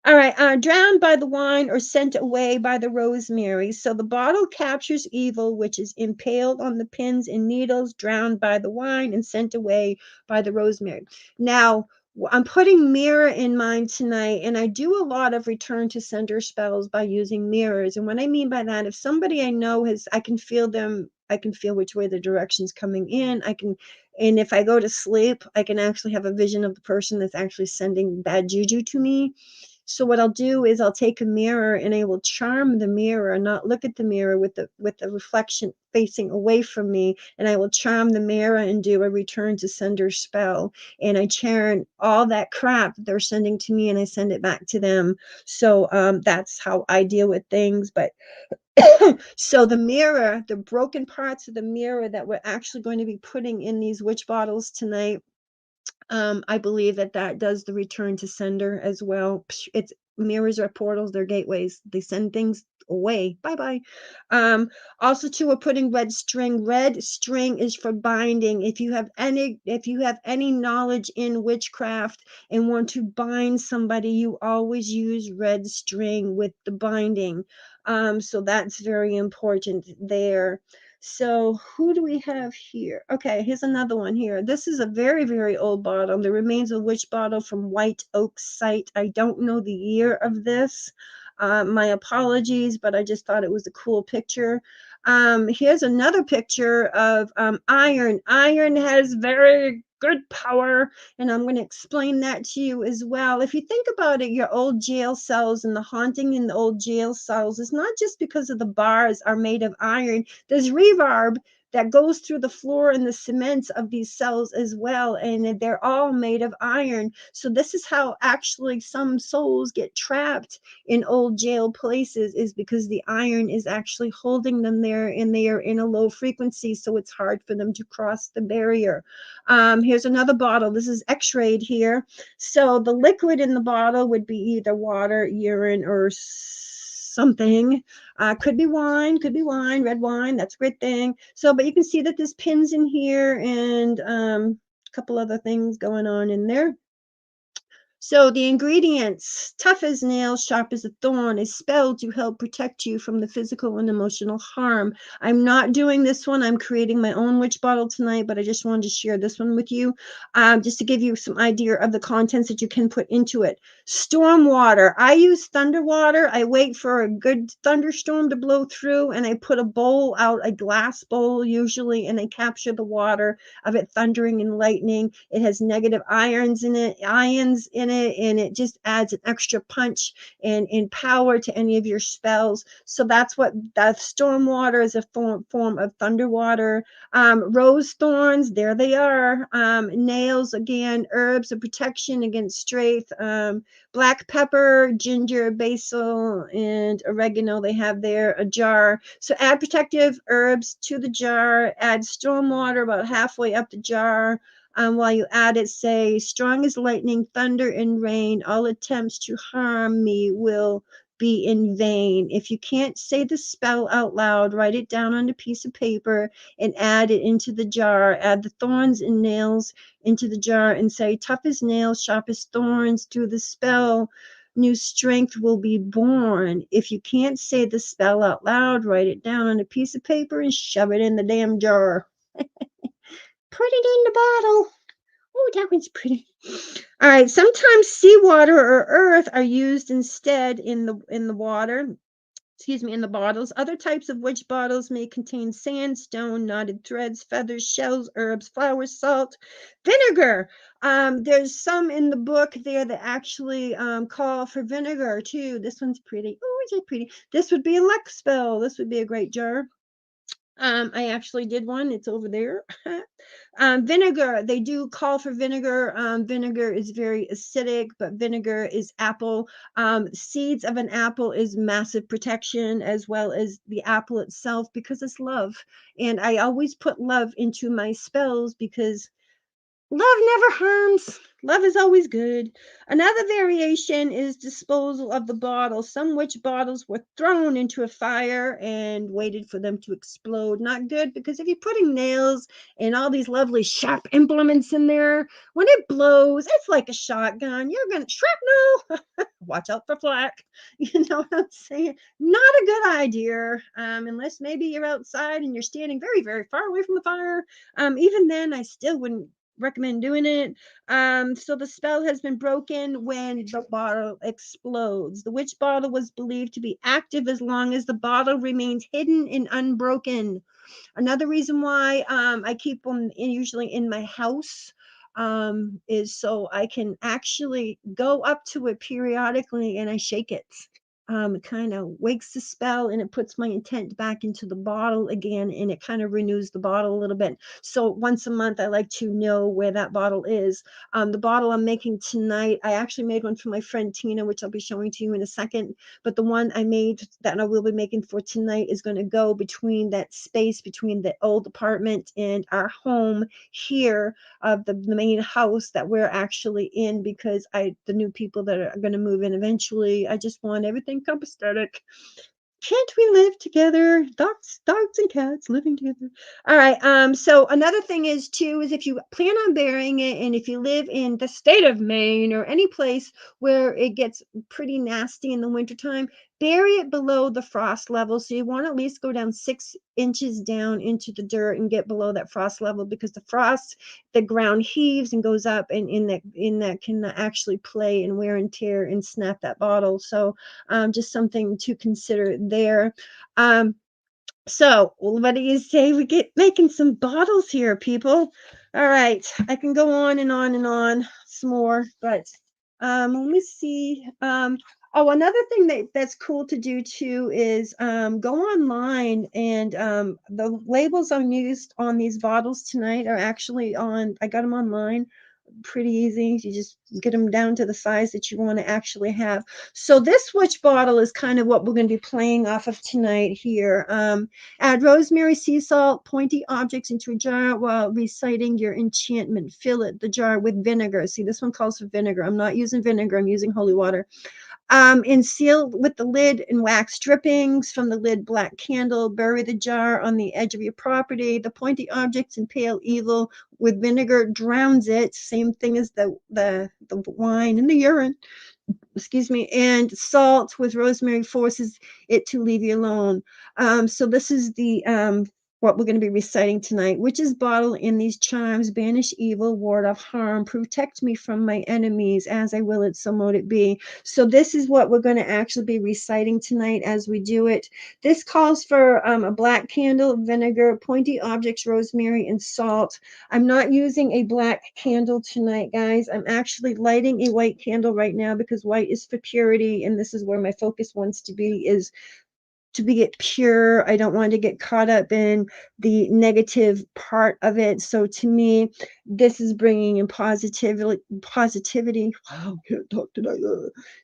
All right, drowned by the wine or sent away by the rosemary. So the bottle captures evil, which is impaled on the pins and needles, drowned by the wine, and sent away by the rosemary. Now, I'm putting mirror in mine tonight, and I do a lot of return to sender spells by using mirrors. And what I mean by that, if somebody I know has, I can feel them, I can feel which way the direction's coming in. And if I go to sleep, I can actually have a vision of the person that's actually sending bad juju to me. So what I'll do is I'll take a mirror and I will charm the mirror, not look at the mirror with the reflection facing away from me, and I will charm the mirror and do a return to sender spell. And I churn all that crap that they're sending to me and I send it back to them. So that's how I deal with things. But so the mirror, the broken parts of the mirror that we're actually going to be putting in these witch bottles tonight, I believe that that does the return to sender as well. It's mirrors are portals, they're gateways. They send things away. Bye bye. Also too, we're putting red string. Red string is for binding. If you have any knowledge in witchcraft and want to bind somebody, you always use red string with the binding. So that's very important there. So who do we have here? Okay, here's another one here. This is a very, very old bottle. The remains of witch bottle from White Oak site. I don't know the year of this. My apologies, but I just thought it was a cool picture. Here's another picture of iron. Iron has very good power, and I'm going to explain that to you as well. If you think about it, your old jail cells and the haunting in the old jail cells is not just because of the bars are made of iron. There's reverb that goes through the floor and the cements of these cells as well, and they're all made of iron. So this is how actually some souls get trapped in old jail places, is because the iron is actually holding them there and they are in a low frequency, so it's hard for them to cross the barrier. Here's another bottle. This is x-rayed here. So the liquid in the bottle would be either water, urine, or something. Could be wine, red wine. That's a great thing. So, but you can see that there's pins in here and a couple other things going on in there. So the ingredients: tough as nails, sharp as a thorn, is spelled to help protect you from the physical and emotional harm. I'm not doing this one. I'm creating my own witch bottle tonight, but I just wanted to share this one with you, just to give you some idea of the contents that you can put into it. Storm water. I use thunder water. I wait for a good thunderstorm to blow through, and I put a bowl out, a glass bowl usually, and I capture the water of it thundering and lightning. It has negative ions in it, and it just adds an extra punch and power to any of your spells. So that's what that storm water is, a form of thunder water. Rose thorns, there they are. Nails, again, herbs of protection against strafe. Black pepper, ginger, basil, and oregano, they have there. A jar. So add protective herbs to the jar, add storm water about halfway up the jar. While you add it, say, strong as lightning, thunder, and rain, all attempts to harm me will be in vain. If you can't say the spell out loud, write it down on a piece of paper and add it into the jar. Add the thorns and nails into the jar and say, tough as nails, sharp as thorns, through the spell, new strength will be born. If you can't say the spell out loud, write it down on a piece of paper and shove it in the damn jar. Put it in the bottle. Oh, that one's pretty. All right. Sometimes seawater or earth are used instead in the water. Excuse me, in the bottles. Other types of witch bottles may contain sandstone, knotted threads, feathers, shells, herbs, flowers, salt, vinegar. There's some in the book there that actually call for vinegar too. This one's pretty. Oh, is it pretty? This would be a luck spell. This would be a great jar. I actually did one. It's over there. Vinegar, they do call for vinegar. Vinegar is very acidic, but vinegar is apple. Seeds of an apple is massive protection, as well as the apple itself, because it's love. And I always put love into my spells because love never harms. Love is always good. Another variation is disposal of the bottle. Some witch bottles were thrown into a fire and waited for them to explode. Not good, because if you're putting nails and all these lovely sharp implements in there, when it blows, it's like a shotgun. You're going to shrapnel. Watch out for flak. You know what I'm saying? Not a good idea, unless maybe you're outside and you're standing very, very far away from the fire. Even then, I still wouldn't recommend doing it. So the spell has been broken when the bottle explodes. The witch bottle was believed to be active as long as the bottle remains hidden and unbroken. Another reason why I keep them usually in my house is so I can actually go up to it periodically and I shake it. It kind of wakes the spell and it puts my intent back into the bottle again and it kind of renews the bottle a little bit. So once a month, I like to know where that bottle is. The bottle I'm making tonight, I actually made one for my friend Tina, which I'll be showing to you in a second. But the one I made that I will be making for tonight is going to go between that space between the old apartment and our home here of the main house that we're actually in because the new people that are going to move in eventually, I just want everything copacetic. Can't we live together? Dogs and cats living together. All right. So another thing is too is if you plan on burying it, and if you live in the state of Maine or any place where it gets pretty nasty in the wintertime, bury it below the frost level. So you want to at least go down 6 inches down into the dirt and get below that frost level because the frost, the ground heaves and goes up, and in that can actually play and wear and tear and snap that bottle. So just something to consider there. Um, so what do you say we get making some bottles here, people? All right, I can go on and on and on some more, but let me see. Oh, another thing that's cool to do too is go online and the labels I'm used on these bottles tonight are actually on. I got them online pretty easy. You just get them down to the size that you want to actually have. So this witch bottle is kind of what we're going to be playing off of tonight here. Add rosemary, sea salt, pointy objects into a jar while reciting your enchantment. Fill the jar with vinegar. See, this one calls for vinegar. I'm not using vinegar. I'm using holy water. And seal with the lid and wax drippings from the lid black candle. Bury the jar on the edge of your property. The pointy objects and pale evil with vinegar drowns it. Same thing as the wine and the urine, excuse me, and salt with rosemary forces it to leave you alone. So this is the what we're going to be reciting tonight. Witch's bottle in these chimes, banish evil, ward off harm, protect me from my enemies, as I will it, so mote it be. So this is what we're going to actually be reciting tonight as we do it. This calls for a black candle, vinegar, pointy objects, rosemary, and salt. I'm not using a black candle tonight, guys. I'm actually lighting a white candle right now because white is for purity, and this is where my focus wants to be, is to be it pure. I don't want to get caught up in the negative part of it. So to me, this is bringing in positivity. Positivity. Wow, can't talk tonight.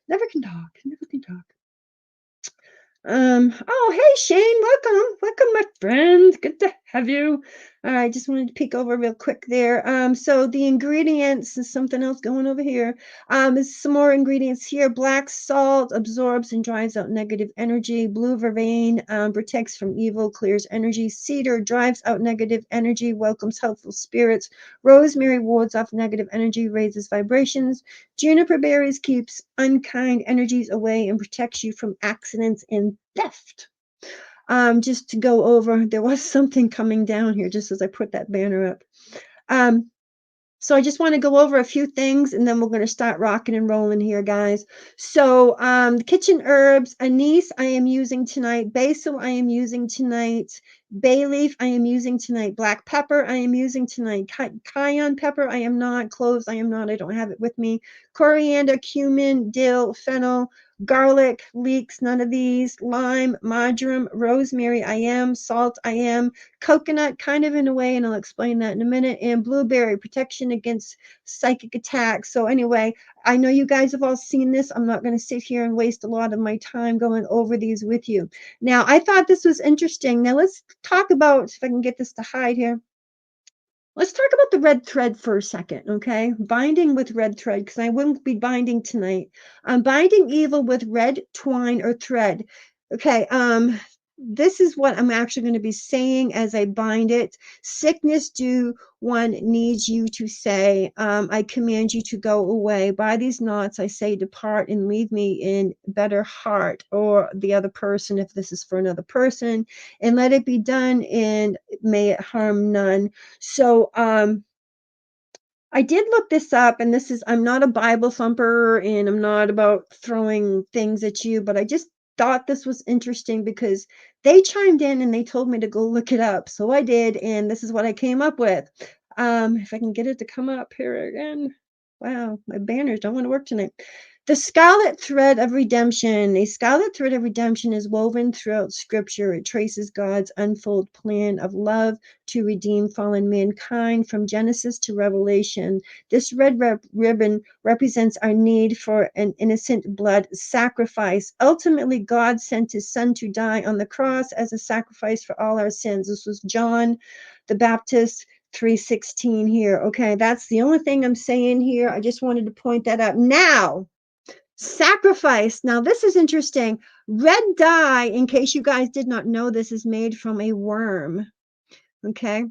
Never can talk. Never can talk. Oh, hey Shane, welcome, my friend. Good to have you. I just wanted to peek over real quick there. So the ingredients is something else going over here. Is some more ingredients here. Black salt absorbs and drives out negative energy. Blue vervain protects from evil, clears energy. Cedar drives out negative energy, welcomes helpful spirits. Rosemary wards off negative energy, raises vibrations. Juniper berries keeps unkind energies away and protects you from accidents and theft. Just to go over, there was something coming down here just as I put that banner up. So I just want to go over a few things and then we're going to start rocking and rolling here, guys. So kitchen herbs, anise I am using tonight, basil I am using tonight, bay leaf I am using tonight, black pepper I am using tonight, cayenne pepper I am not, cloves I am not, I don't have it with me, coriander, cumin, dill, fennel, garlic, leeks, none of these, lime, marjoram, rosemary I am, salt I am, coconut kind of in a way, and I'll explain that in a minute, and blueberry protection against psychic attacks. So anyway, I know you guys have all seen this. I'm not going to sit here and waste a lot of my time going over these with you. Now, I thought this was interesting. Now let's talk about, if I can get this to hide here. Let's talk about the red thread for a second, okay? Binding with red thread, because I wouldn't be binding tonight. I'm binding evil with red twine or thread. Okay, this is what I'm actually going to be saying as I bind it. Sickness do one needs you to say, I command you to go away. By these knots, I say, depart and leave me in better heart, or the other person, if this is for another person, and let it be done, and may it harm none. So, I did look this up, and I'm not a Bible thumper and I'm not about throwing things at you, but I just thought this was interesting because they chimed in and they told me to go look it up. So I did, and this is what I came up with. If I can get it to come up here again. Wow, my banners don't want to work tonight. The scarlet thread of redemption. A scarlet thread of redemption is woven throughout scripture. It traces God's unfold plan of love to redeem fallen mankind from Genesis to Revelation. This red ribbon represents our need for an innocent blood sacrifice. Ultimately, God sent his son to die on the cross as a sacrifice for all our sins. This was John the Baptist 3:16 here. Okay, that's the only thing I'm saying here. I just wanted to point that out. Now, sacrifice. Now, this is interesting. Red dye, in case you guys did not know, this is made from a worm. Okay.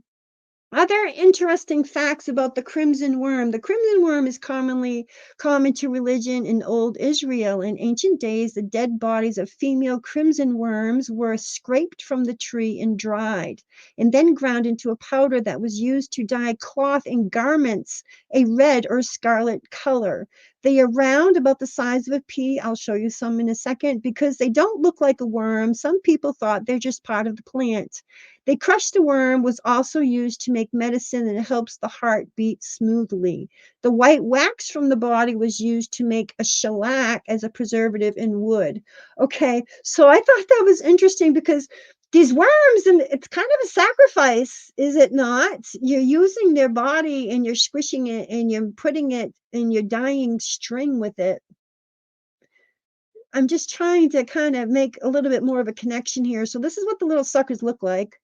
Other interesting facts about the crimson worm. The crimson worm is common to religion in old Israel. In ancient days, the dead bodies of female crimson worms were scraped from the tree and dried, and then ground into a powder that was used to dye cloth and garments a red or scarlet color. They are round, about the size of a pea. I'll show you some in a second. Because they don't look like a worm, some people thought they're just part of the plant. They crushed the worm was also used to make medicine, and it helps the heart beat smoothly. The white wax from the body was used to make a shellac as a preservative in wood. Okay, so I thought that was interesting because these worms, and it's kind of a sacrifice, is it not? You're using their body and you're squishing it and you're putting it and you're dyeing string with it. I'm just trying to kind of make a little bit more of a connection here. So this is what the little suckers look like.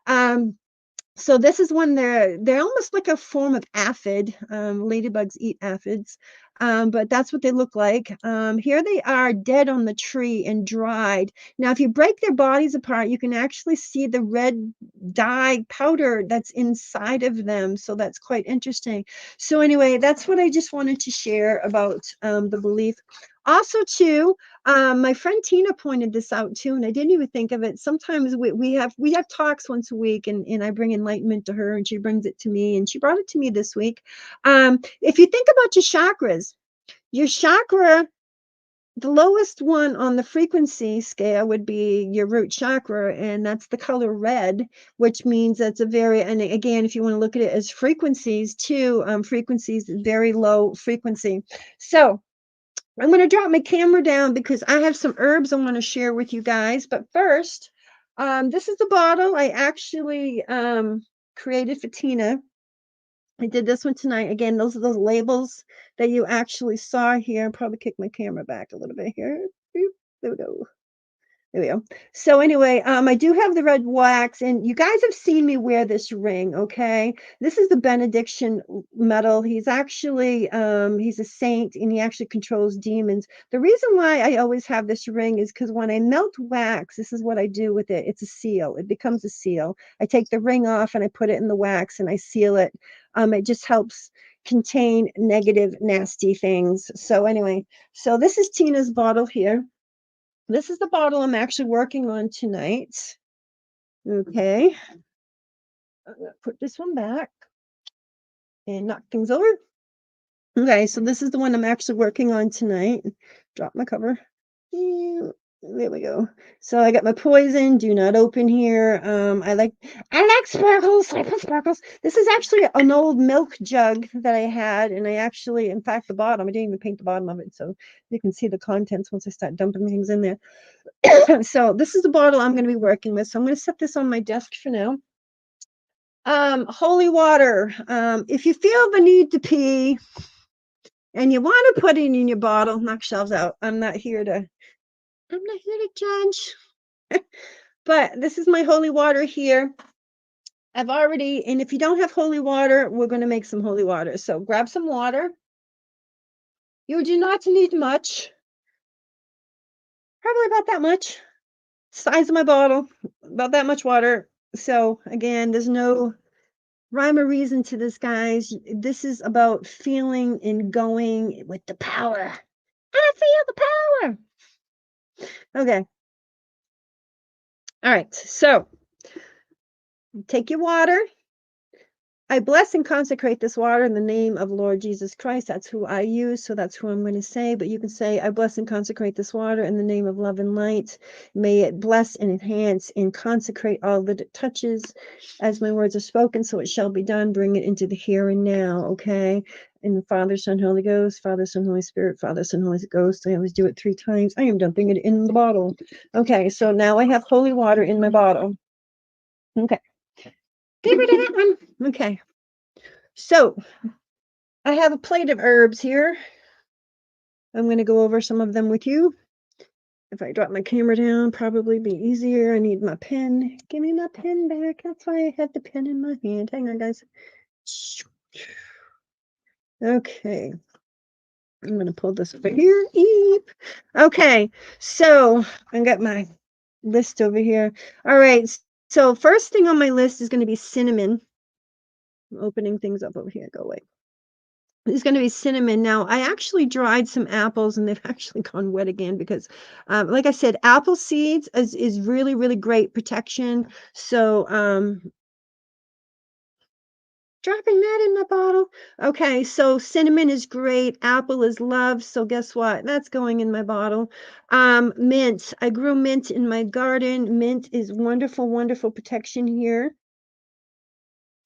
Um, so this is when they're almost like a form of aphid. Ladybugs eat aphids, but that's what they look like. Here they are, dead on the tree and dried. Now, if you break their bodies apart, you can actually see the red dye powder that's inside of them. So that's quite interesting. So anyway, that's what I just wanted to share about the belief. Also, too, my friend Tina pointed this out too, and I didn't even think of it. Sometimes we have talks once a week, and I bring enlightenment to her, and she brings it to me, and she brought it to me this week. If you think about your chakras, your chakra, the lowest one on the frequency scale would be your root chakra, and that's the color red, which means that's a very, and again, if you want to look at it as frequencies too, frequencies, very low frequency. So I'm going to drop my camera down because I have some herbs I want to share with you guys. But first, this is the bottle I actually created for Tina. I did this one tonight. Again, those are those labels that you actually saw here. I'll probably kick my camera back a little bit here. There we go. There we go. So anyway, I do have the red wax, and you guys have seen me wear this ring, okay? This is the benediction medal. He's actually he's a saint, and he actually controls demons. The reason why I always have this ring is because when I melt wax, this is what I do with it. It's a seal. It becomes a seal. I take the ring off and I put it in the wax and I seal it. It just helps contain negative, nasty things. So anyway, so this is Tina's bottle here. This is the bottle I'm actually working on tonight. Okay. I'm gonna put this one back and knock things over. Okay, so this is the one I'm actually working on tonight. Drop my cover. There we go. So I got my poison. Do not open here. I like sparkles. I put sparkles. This is actually an old milk jug that I had, and I actually, in fact, the bottom. I didn't even paint the bottom of it, so you can see the contents once I start dumping things in there. So this is the bottle I'm going to be working with. So I'm going to set this on my desk for now. Holy water. If you feel the need to pee and you want to put it in your bottle, knock shelves out. I'm not here to judge. But this is my holy water here. And if you don't have holy water, we're going to make some holy water. So grab some water. You do not need much. Probably about that much. Size of my bottle, about that much water. So again, there's no rhyme or reason to this, guys. This is about feeling and going with the power. I feel the power. Okay. All right. So take your water. I bless and consecrate this water in the name of Lord Jesus Christ. That's who I use, so that's who I'm going to say. But you can say, I bless and consecrate this water in the name of love and light. May it bless and enhance and consecrate all that it touches as my words are spoken, so it shall be done. Bring it into the here and now, okay? In the Father, Son, Holy Ghost, Father, Son, Holy Spirit, Father, Son, Holy Ghost. I always do it 3 times. I am dumping it in the bottle. Okay, so now I have holy water in my bottle. Okay. Get rid of that one. Okay. So I have a plate of herbs here. I'm going to go over some of them with you. If I drop my camera down, probably be easier. I need my pen. Give me my pen back. That's why I had the pen in my hand. Hang on, guys. Okay. I'm going to pull this over here. Eep. Okay. So I got my list over here. All right. So first thing on my list is going to be cinnamon. I'm opening things up over here. Go away. It's going to be cinnamon. Now, I actually dried some apples and they've actually gone wet again because, like I said, apple seeds is really, really great protection. So, dropping that in my bottle. Okay, so cinnamon is great. Apple is love. So guess what? That's going in my bottle. Mint. I grew mint in my garden. Mint is wonderful, wonderful protection here.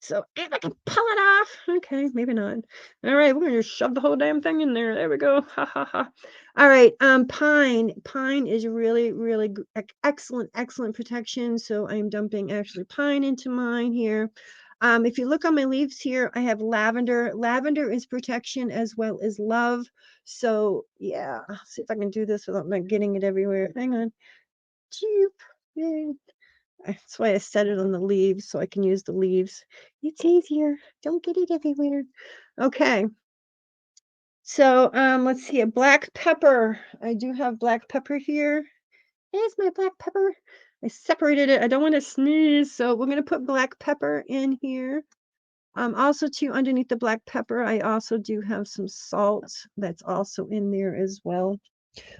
So if I can pull it off. Okay, maybe not. All right, we're gonna just shove the whole damn thing in there. There we go. Ha ha ha. All right, pine. Pine is really, really excellent, excellent protection. So I'm dumping actually pine into mine here. If you look on my leaves here, I have lavender. Lavender is protection as well as love. So yeah, see if I can do this without not getting it everywhere. Hang on. Cheap. Yay. That's why I set it on the leaves so I can use the leaves. It's easier. Don't get it everywhere. Okay. So let's see, a black pepper. I do have black pepper here. There's my black pepper. I separated it. I don't want to sneeze, so we're gonna put black pepper in here. Also too, underneath the black pepper, I also do have some salt that's also in there as well.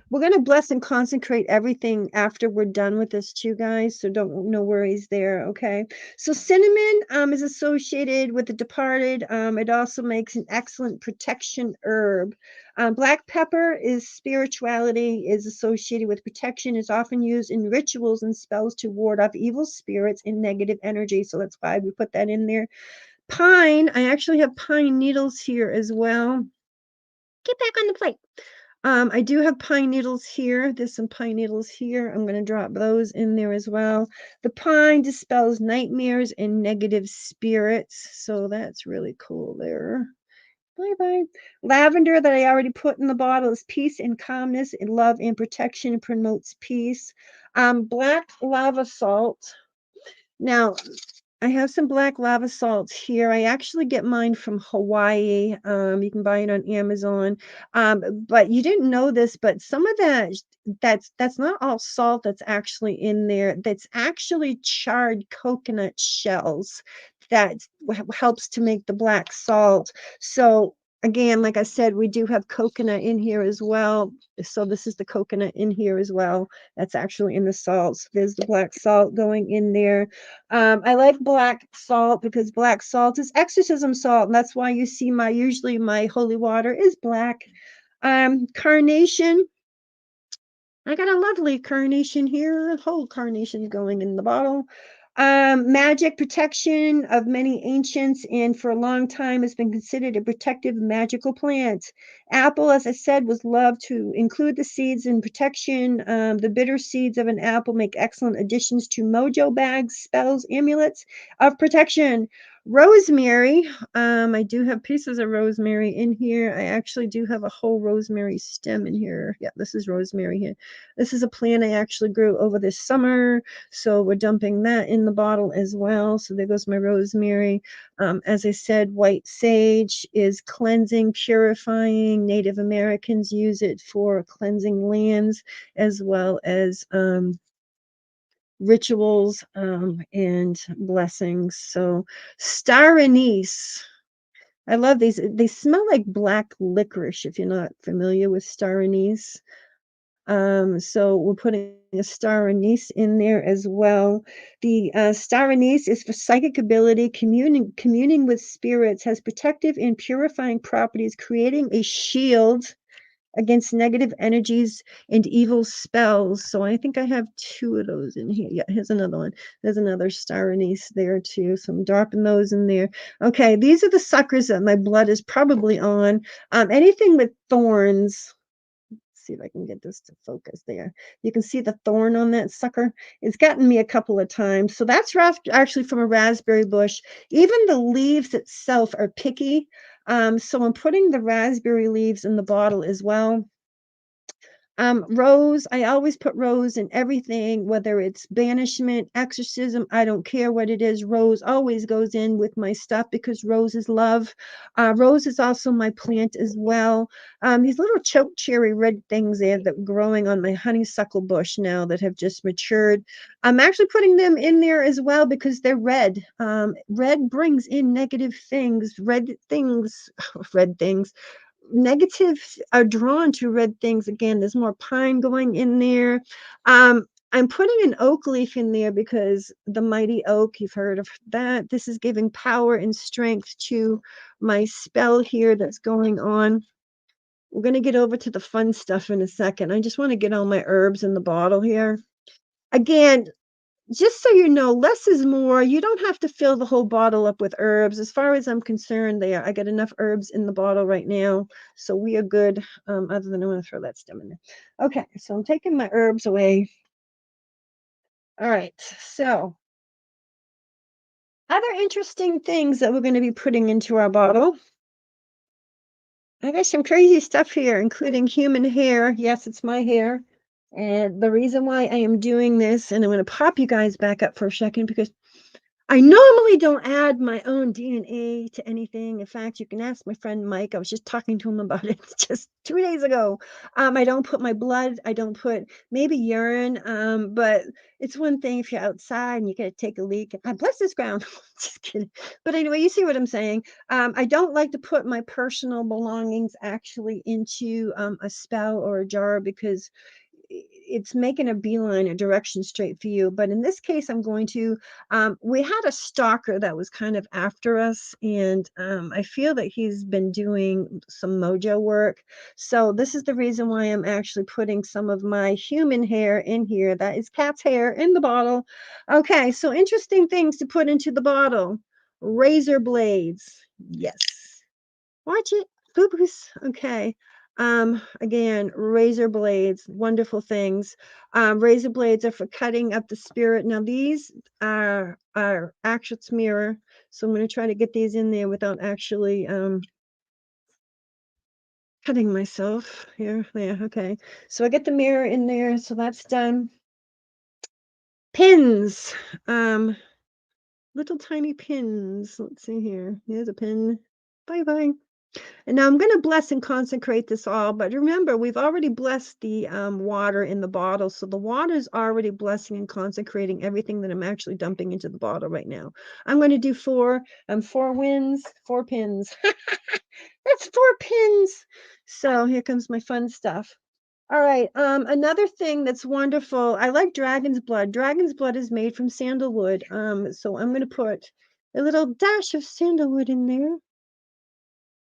We're going to bless and consecrate everything after we're done with this too, guys. So don't, no worries there. Okay. So cinnamon is associated with the departed. It also makes an excellent protection herb. Black pepper is spirituality, is associated with protection, is often used in rituals and spells to ward off evil spirits and negative energy. So that's why we put that in there. Pine, I actually have pine needles here as well. Get back on the plate. I do have pine needles here. There's some pine needles here. I'm going to drop those in there as well. The pine dispels nightmares and negative spirits. So that's really cool there. Bye-bye. Lavender that I already put in the bottle is peace and calmness and love and protection, promotes peace. Black lava salt. Now, I have some black lava salts here. I actually get mine from Hawaii. You can buy it on Amazon. But you didn't know this, but some of that's not all salt that's actually in there. That's actually charred coconut shells that helps to make the black salt. So again, like I said, we do have coconut in here as well. So this is the coconut in here as well. That's actually in the salts. There's the black salt going in there. I like black salt because black salt is exorcism salt, and that's why you see usually my holy water is black. Carnation. I got a lovely carnation here, a whole carnation going in the bottle. Magic protection of many ancients, and for a long time has been considered a protective magical plant. Apple, as I said, was loved to include the seeds in protection. The bitter seeds of an apple make excellent additions to mojo bags, spells, amulets of protection. Rosemary, I do have pieces of rosemary in here. I actually do have a whole rosemary stem in here. Yeah, this is rosemary here. This is a plant I actually grew over this summer. So we're dumping that in the bottle as well. So there goes my rosemary. As I said, white sage is cleansing, purifying. Native Americans use it for cleansing lands as well as rituals and blessings. So star anise. I love these. They smell like black licorice if you're not familiar with star anise. So we're putting a star anise in there as well. The star anise is for psychic ability, communing with spirits, has protective and purifying properties, creating a shield against negative energies and evil spells. So I think I have two of those in here. Yeah, here's another one. There's another star anise there too. So I'm dropping those in there. Okay, these are the suckers that my blood is probably on. Anything with thorns. See if I can get this to focus there. You can see the thorn on that sucker. It's gotten me a couple of times. So that's actually from a raspberry bush. Even the leaves itself are picky. So I'm putting the raspberry leaves in the bottle as well. Rose, I always put rose in everything, whether it's banishment, exorcism, I don't care what it is. Rose always goes in with my stuff because rose is love. Rose is also my plant as well. These little choke cherry red things there that are growing on my honeysuckle bush now that have just matured. I'm actually putting them in there as well because they're red. Red brings in negative things, red things negatives are drawn to red things again. There's more pine going in there. I'm putting an oak leaf in there because the mighty oak, you've heard of that. This is giving power and strength to my spell here that's going on. We're going to get over to the fun stuff in a second. I just want to get all my herbs in the bottle here. Again, just so you know, less is more. You don't have to fill the whole bottle up with herbs. As far as I'm concerned, I got enough herbs in the bottle right now, so we are good. Other than I'm going to throw that stem in there. Okay, so I'm taking my herbs away. All right, so other interesting things that we're going to be putting into our bottle. I got some crazy stuff here, including human hair. Yes, it's my hair. And the reason why I am doing this, and I'm going to pop you guys back up for a second because I normally don't add my own DNA to anything. In fact, you can ask my friend Mike. I was just talking to him about it just 2 days ago. I don't put my blood. I don't put maybe urine. But it's one thing if you're outside and you gotta take a leak. I bless this ground. Just kidding. But anyway, you see what I'm saying. I don't like to put my personal belongings actually into a spell or a jar because it's making a beeline, a direction straight for you. But in this case, I'm going to, we had a stalker that was kind of after us, and I feel that he's been doing some mojo work. So this is the reason why I'm actually putting some of my human hair in here. That is cat's hair in the bottle. Okay, so interesting things to put into the bottle. Razor blades. Yes. Watch it. Boo-boos. Okay. Again, razor blades, wonderful things. Razor blades are for cutting up the spirit. Now these are actual mirror. So I'm going to try to get these in there without actually cutting myself here. There. Okay. So I get the mirror in there. So that's done. Pins. Little tiny pins. Let's see here. Here's a pin. Bye bye. And now I'm going to bless and consecrate this all, but remember, we've already blessed the water in the bottle. So the water is already blessing and consecrating everything that I'm actually dumping into the bottle right now. I'm going to do four winds, 4 pins. That's 4 pins. So here comes my fun stuff. All right. Another thing that's wonderful. I like dragon's blood. Dragon's blood is made from sandalwood. So I'm going to put a little dash of sandalwood in there.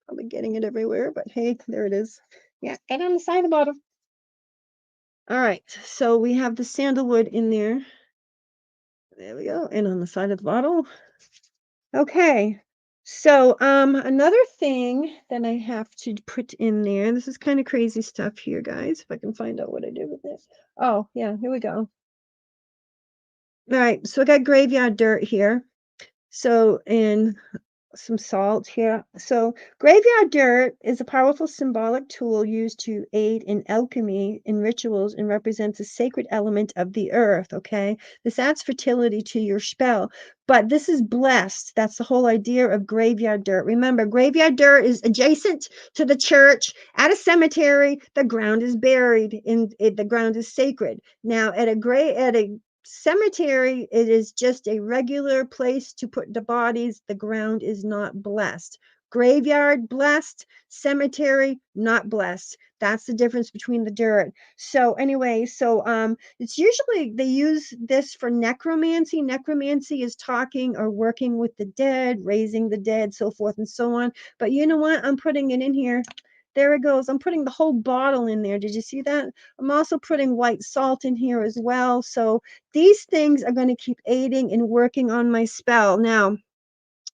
Probably getting it everywhere, but hey, there it is. Yeah, and on the side of the bottle. All right, so we have the sandalwood in there. There we go, and on the side of the bottle. Okay, so another thing that I have to put in there. This is kind of crazy stuff here, guys. If I can find out what I did with this. Oh, yeah, here we go. All right, so I got graveyard dirt here. So, and some salt here. So, graveyard dirt is a powerful symbolic tool used to aid in alchemy in rituals and represents a sacred element of the earth. Okay, this adds fertility to your spell, but this is blessed. That's the whole idea of graveyard dirt. Remember, graveyard dirt is adjacent to the church. At a cemetery, the ground is buried, and the ground is sacred. Now, at a cemetery, it is just a regular place to put the bodies. The ground is not blessed. Graveyard, blessed. Cemetery, not blessed. That's the difference between the dirt. So anyway, it's usually they use this for necromancy. Necromancy is talking or working with the dead, raising the dead, so forth and so on. But you know what? I'm putting it in here. There it goes. I'm putting the whole bottle in there. Did you see that? I'm also putting white salt in here as well. So these things are going to keep aiding and working on my spell. Now,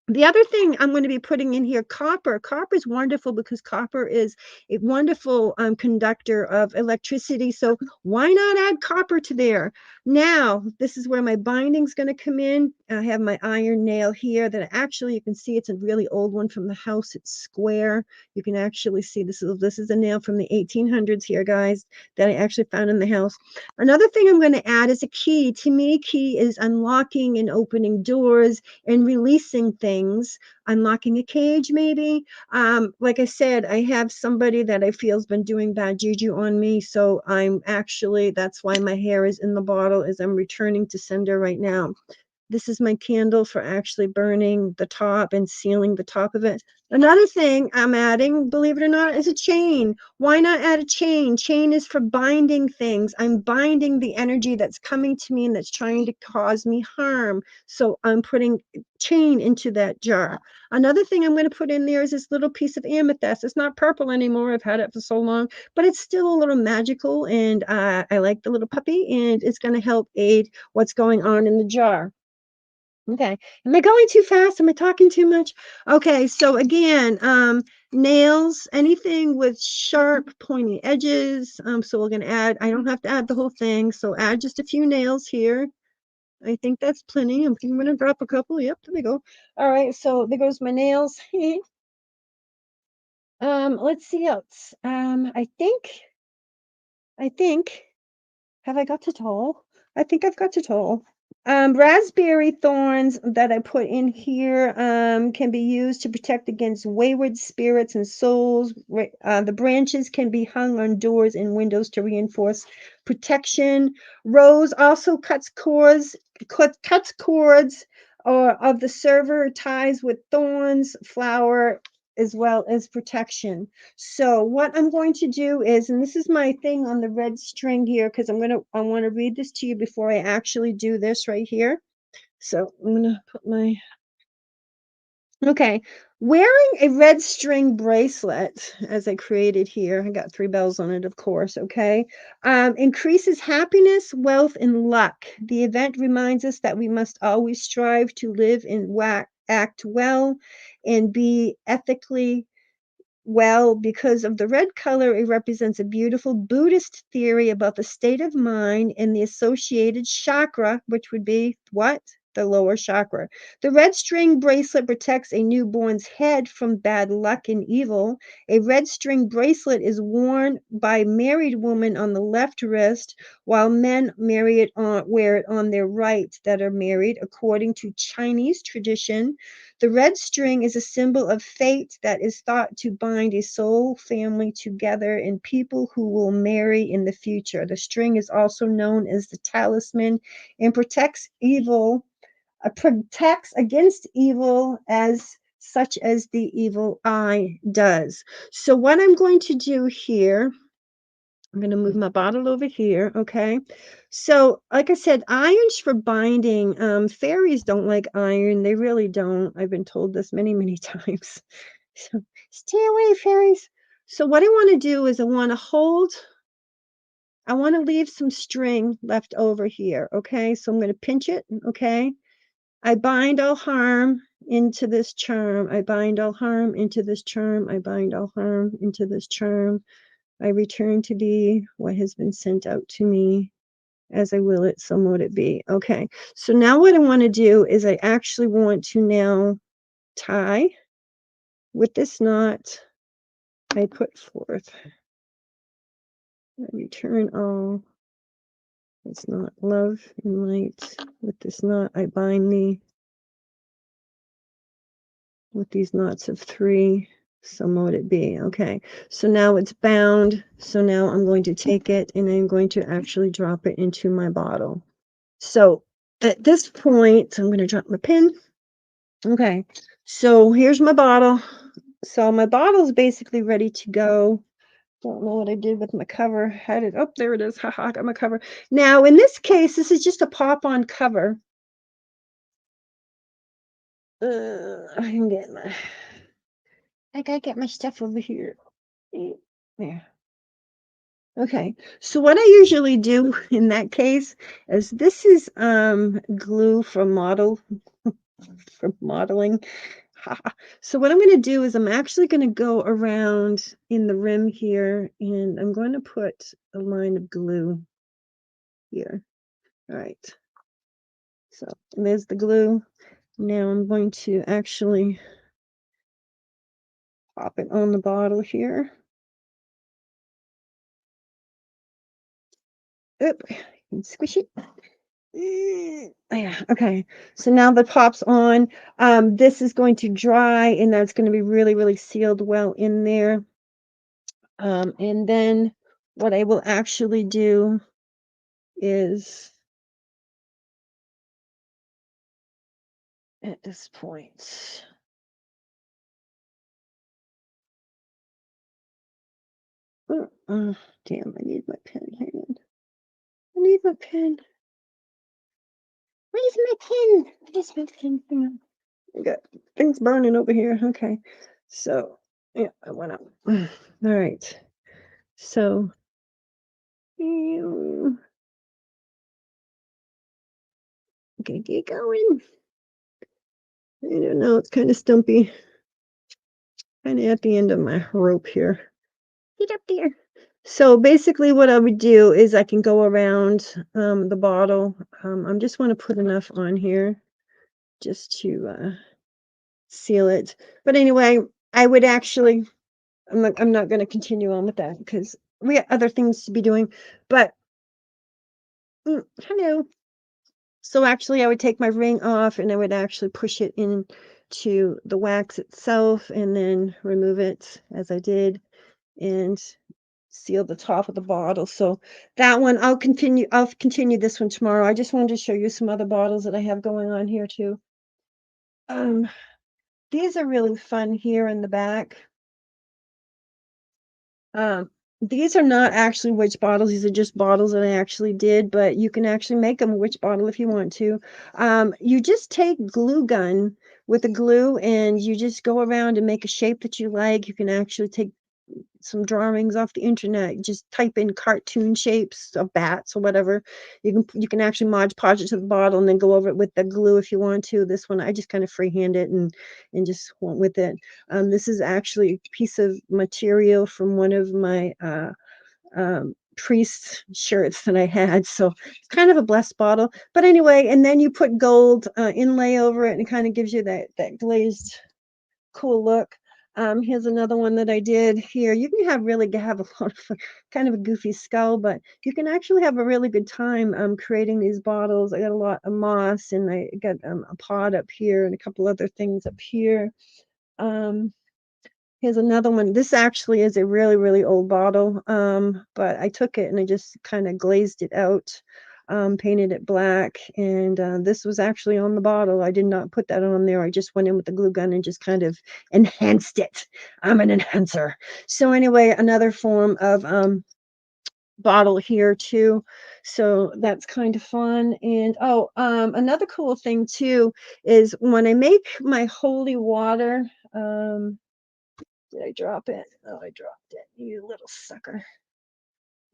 the other thing I'm going to be putting in here, copper. Copper is wonderful because copper is a wonderful conductor of electricity. So why not add copper to there? Now, this is where my binding's going to come in. I have my iron nail here that actually you can see it's a really old one from the house. It's square. You can actually see this is a nail from the 1800s here, guys, that I actually found in the house. Another thing I'm going to add is a key. To me, key is unlocking and opening doors and releasing things, unlocking a cage maybe. Like I said, I have somebody that I feel has been doing bad juju on me, so that's why my hair is in the bottle, is I'm returning to sender right now. This is my candle for actually burning the top and sealing the top of it. Another thing I'm adding, believe it or not, is a chain. Why not add a chain? Chain is for binding things. I'm binding the energy that's coming to me and that's trying to cause me harm. So I'm putting chain into that jar. Another thing I'm going to put in there is this little piece of amethyst. It's not purple anymore. I've had it for so long, but it's still a little magical. And I like the little puppy, and it's going to help aid what's going on in the jar. Okay. Am I going too fast? Am I talking too much? Okay. So again, nails, anything with sharp, pointy edges. So we're going to add, I don't have to add the whole thing. So add just a few nails here. I think that's plenty. I'm going to drop a couple. Yep. There we go. All right. So there goes my nails. Let's see else. I think, have I got it all? I think I've got it all. Raspberry thorns that I put in here can be used to protect against wayward spirits and souls. The branches can be hung on doors and windows to reinforce protection. Rose also cuts cords or of the server ties with thorns, flower, as well as protection. So what I'm going to do is, and this is my thing on the red string here, because I want to read this to you before I actually do this right here. So I'm going to put okay, wearing a red string bracelet, as I created here, I got 3 bells on it, of course, okay, increases happiness, wealth, and luck. The event reminds us that we must always strive to live and act well and be ethically well, because of the red color, it represents a beautiful Buddhist theory about the state of mind and the associated chakra, which would be what? The lower chakra. The red string bracelet protects a newborn's head from bad luck and evil. A red string bracelet is worn by married women on the left wrist, while men wear it on their right that are married, according to Chinese tradition. The red string is a symbol of fate that is thought to bind a soul family together and people who will marry in the future. The string is also known as the talisman and protects against evil as such as the evil eye does. So what I'm going to do here, I'm going to move my bottle over here, okay? So, like I said, iron's for binding. Fairies don't like iron. They really don't. I've been told this many, many times. So, stay away, fairies. So, what I want to do is I want to leave some string left over here, okay? So, I'm going to pinch it, okay? I bind all harm into this charm. I bind all harm into this charm. I bind all harm into this charm. I return to thee what has been sent out to me. As I will it, so mote it be. Okay, so now what I want to do is I actually want to now tie with this knot I put forth. I return all. It's not love and light. With this knot I bind thee. With these knots of 3. So mote it be. Okay, so now it's bound. So now I'm going to take it and I'm going to actually drop it into my bottle. So at this point, I'm going to drop my pin. Okay, so here's my bottle. So my bottle's basically ready to go. Don't know what I did with my cover. Had it. Oh, there it is. Haha, I got my cover. Now, in this case, this is just a pop-on cover. I can get my. I gotta get my stuff over here. There. Okay. So what I usually do in that case is this is glue for modeling. So what I'm going to do is I'm actually going to go around in the rim here and I'm going to put a line of glue here. All right. So there's the glue. Now I'm going to actually pop it on the bottle here. Oop, squish it. Yeah, okay. So now the pop's on. This is going to dry and that's going to be really, really sealed well in there. And then what I will actually do is at this point. Damn, I need my pen. Hang on. I need my pen. Where's my pen? Where's my pen? Hang on. I got things burning over here. Okay. So, yeah, I went up. All right. So, okay, get going. I don't know. It's kind of stumpy. Kind of at the end of my rope here. Get up there. So basically what I would do is I can go around the bottle. I just want to put enough on here just to seal it. But anyway, I would actually, I'm not going to continue on with that because we got other things to be doing. But hello. So actually, I would take my ring off and I would actually push it into the wax itself and then remove it as I did and seal the top of the bottle. So that one I'll continue this one tomorrow. I just wanted to show you some other bottles that I have going on here too. Um, these are really fun here in the back. Um, these are not actually witch bottles. These are just bottles that I actually did, but you can actually make them a witch bottle if you want to. You just take glue gun with the glue and you just go around and make a shape that you like. You can actually take some drawings off the internet. Just type in cartoon shapes of bats or whatever. You can actually Mod Podge it to the bottle and then go over it with the glue if you want to. This one I just kind of freehand it and just went with it. This is actually a piece of material from one of my priest shirts that I had. So it's kind of a blessed bottle. But anyway, and then you put gold inlay over it and it kind of gives you that glazed cool look. Here's another one that I did here. You can have a lot of kind of a goofy skull, but you can actually have a really good time creating these bottles. I got a lot of moss and I got a pot up here and a couple other things up here. Um, Here's another one. This actually is a really, really old bottle, but I took it and I just kind of glazed it out, painted it black, and this was actually on the bottle. I did not put that on there. I just went in with the glue gun and just kind of enhanced it. I'm an enhancer. So anyway, another form of bottle here too. So that's kind of fun. And oh, another cool thing too is when I make my holy water, did I drop it? Oh, I dropped it. You little sucker.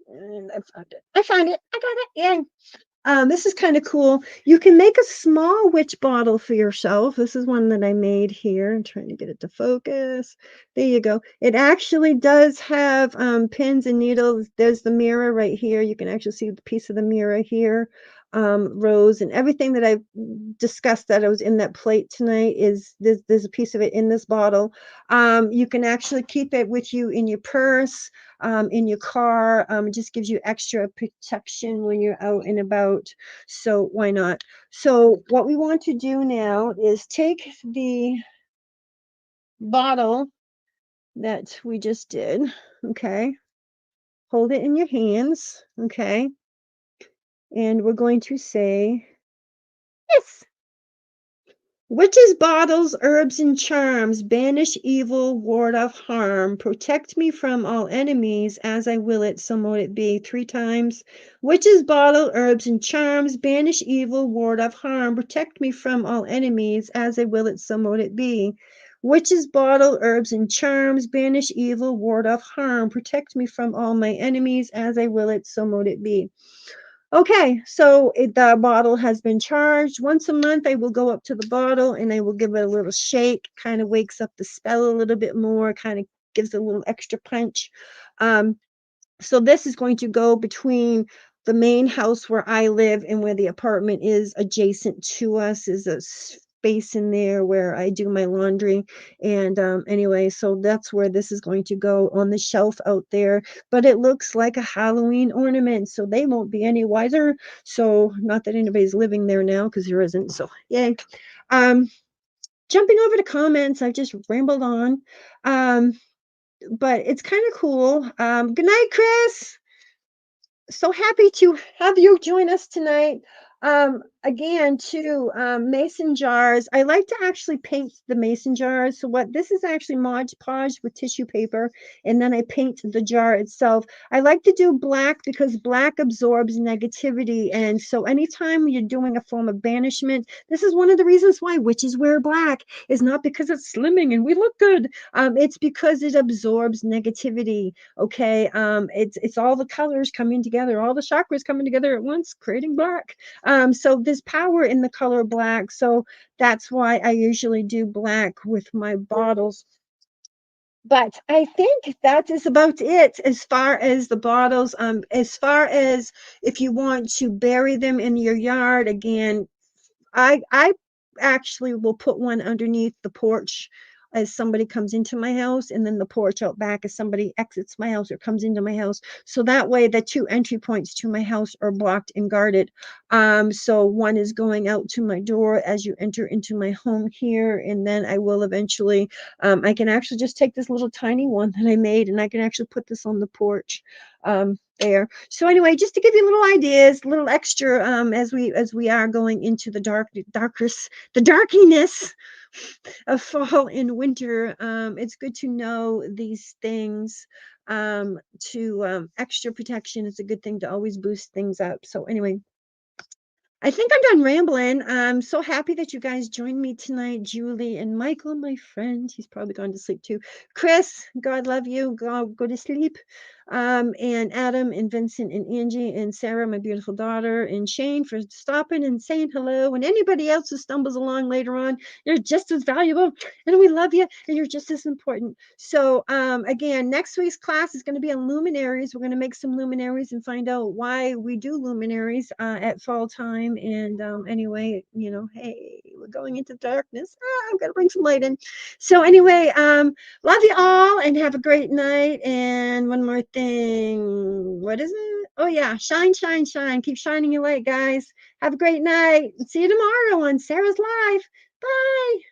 And I found it. I found it. I got it. Yeah. This is kind of cool. You can make a small witch bottle for yourself. This is one that I made here. I'm trying to get it to focus. There you go. It actually does have pins and needles. There's the mirror right here. You can actually see the piece of the mirror here. Rose and everything that I've discussed that I was in that plate tonight is there's a piece of it in this bottle. You can actually keep it with you in your purse, in your car. It just gives you extra protection when you're out and about. So why not? So what we want to do now is take the bottle that we just did, okay? Hold it in your hands, okay? And we're going to say, yes. Witches, bottles, herbs, and charms, banish evil, ward off harm, protect me from all enemies, as I will it, so mote it be. 3 times. Witches, bottle, herbs, and charms, banish evil, ward off harm, protect me from all enemies, as I will it, so mote it be. Witches, bottle, herbs, and charms, banish evil, ward off harm, protect me from all my enemies, as I will it, so mote it be. Okay, so the bottle has been charged. Once a month, I will go up to the bottle and I will give it a little shake, kind of wakes up the spell a little bit more, kind of gives it a little extra punch. Um, so this is going to go between the main house where I live and where the apartment is adjacent to us is a space in there where I do my laundry. And anyway, so that's where this is going to go on the shelf out there. But it looks like a Halloween ornament, so they won't be any wiser. So not that anybody's living there now because there isn't. So yay. Um, Jumping over to comments, I've just rambled on. But it's kind of cool. Good night, Chris. So happy to have you join us tonight. Again, too, mason jars. I like to actually paint the mason jars. So what this is actually Mod Podge with tissue paper, and then I paint the jar itself. I like to do black because black absorbs negativity. And so anytime you're doing a form of banishment, this is one of the reasons why witches wear black, is not because it's slimming and we look good. It's because it absorbs negativity. Okay. It's all the colors coming together, all the chakras coming together at once, creating black. So there's power in the color black. So that's why I usually do black with my bottles. But I think that is about it as far as the bottles. As far as if you want to bury them in your yard, again, I actually will put one underneath the porch as somebody comes into my house, and then the porch out back as somebody exits my house or comes into my house. So that way the 2 entry points to my house are blocked and guarded. So one is going out to my door as you enter into my home here, and then I will eventually I can actually just take this little tiny one that I made and I can actually put this on the porch. There. So anyway, just to give you little ideas, little extra as we are going into the the darkiness of fall and winter. It's good to know these things. To extra protection, it's a good thing to always boost things up. So anyway, I think I'm done rambling. I'm so happy that you guys joined me tonight, Julie and Michael, my friend. He's probably gone to sleep too. Chris, God love you. Go to sleep. And Adam and Vincent and Angie and Sarah, my beautiful daughter, and Shane for stopping and saying hello. And anybody else who stumbles along later on, you're just as valuable, and we love you, and you're just as important. So again, next week's class is going to be on luminaries. We're going to make some luminaries and find out why we do luminaries at fall time. And anyway, hey, we're going into darkness. I'm going to bring some light in. So anyway, love you all and have a great night. And one more thing. What is it? Oh yeah, shine, shine, shine. Keep shining your light, guys. Have a great night. See you tomorrow on Sarah's Live. Bye.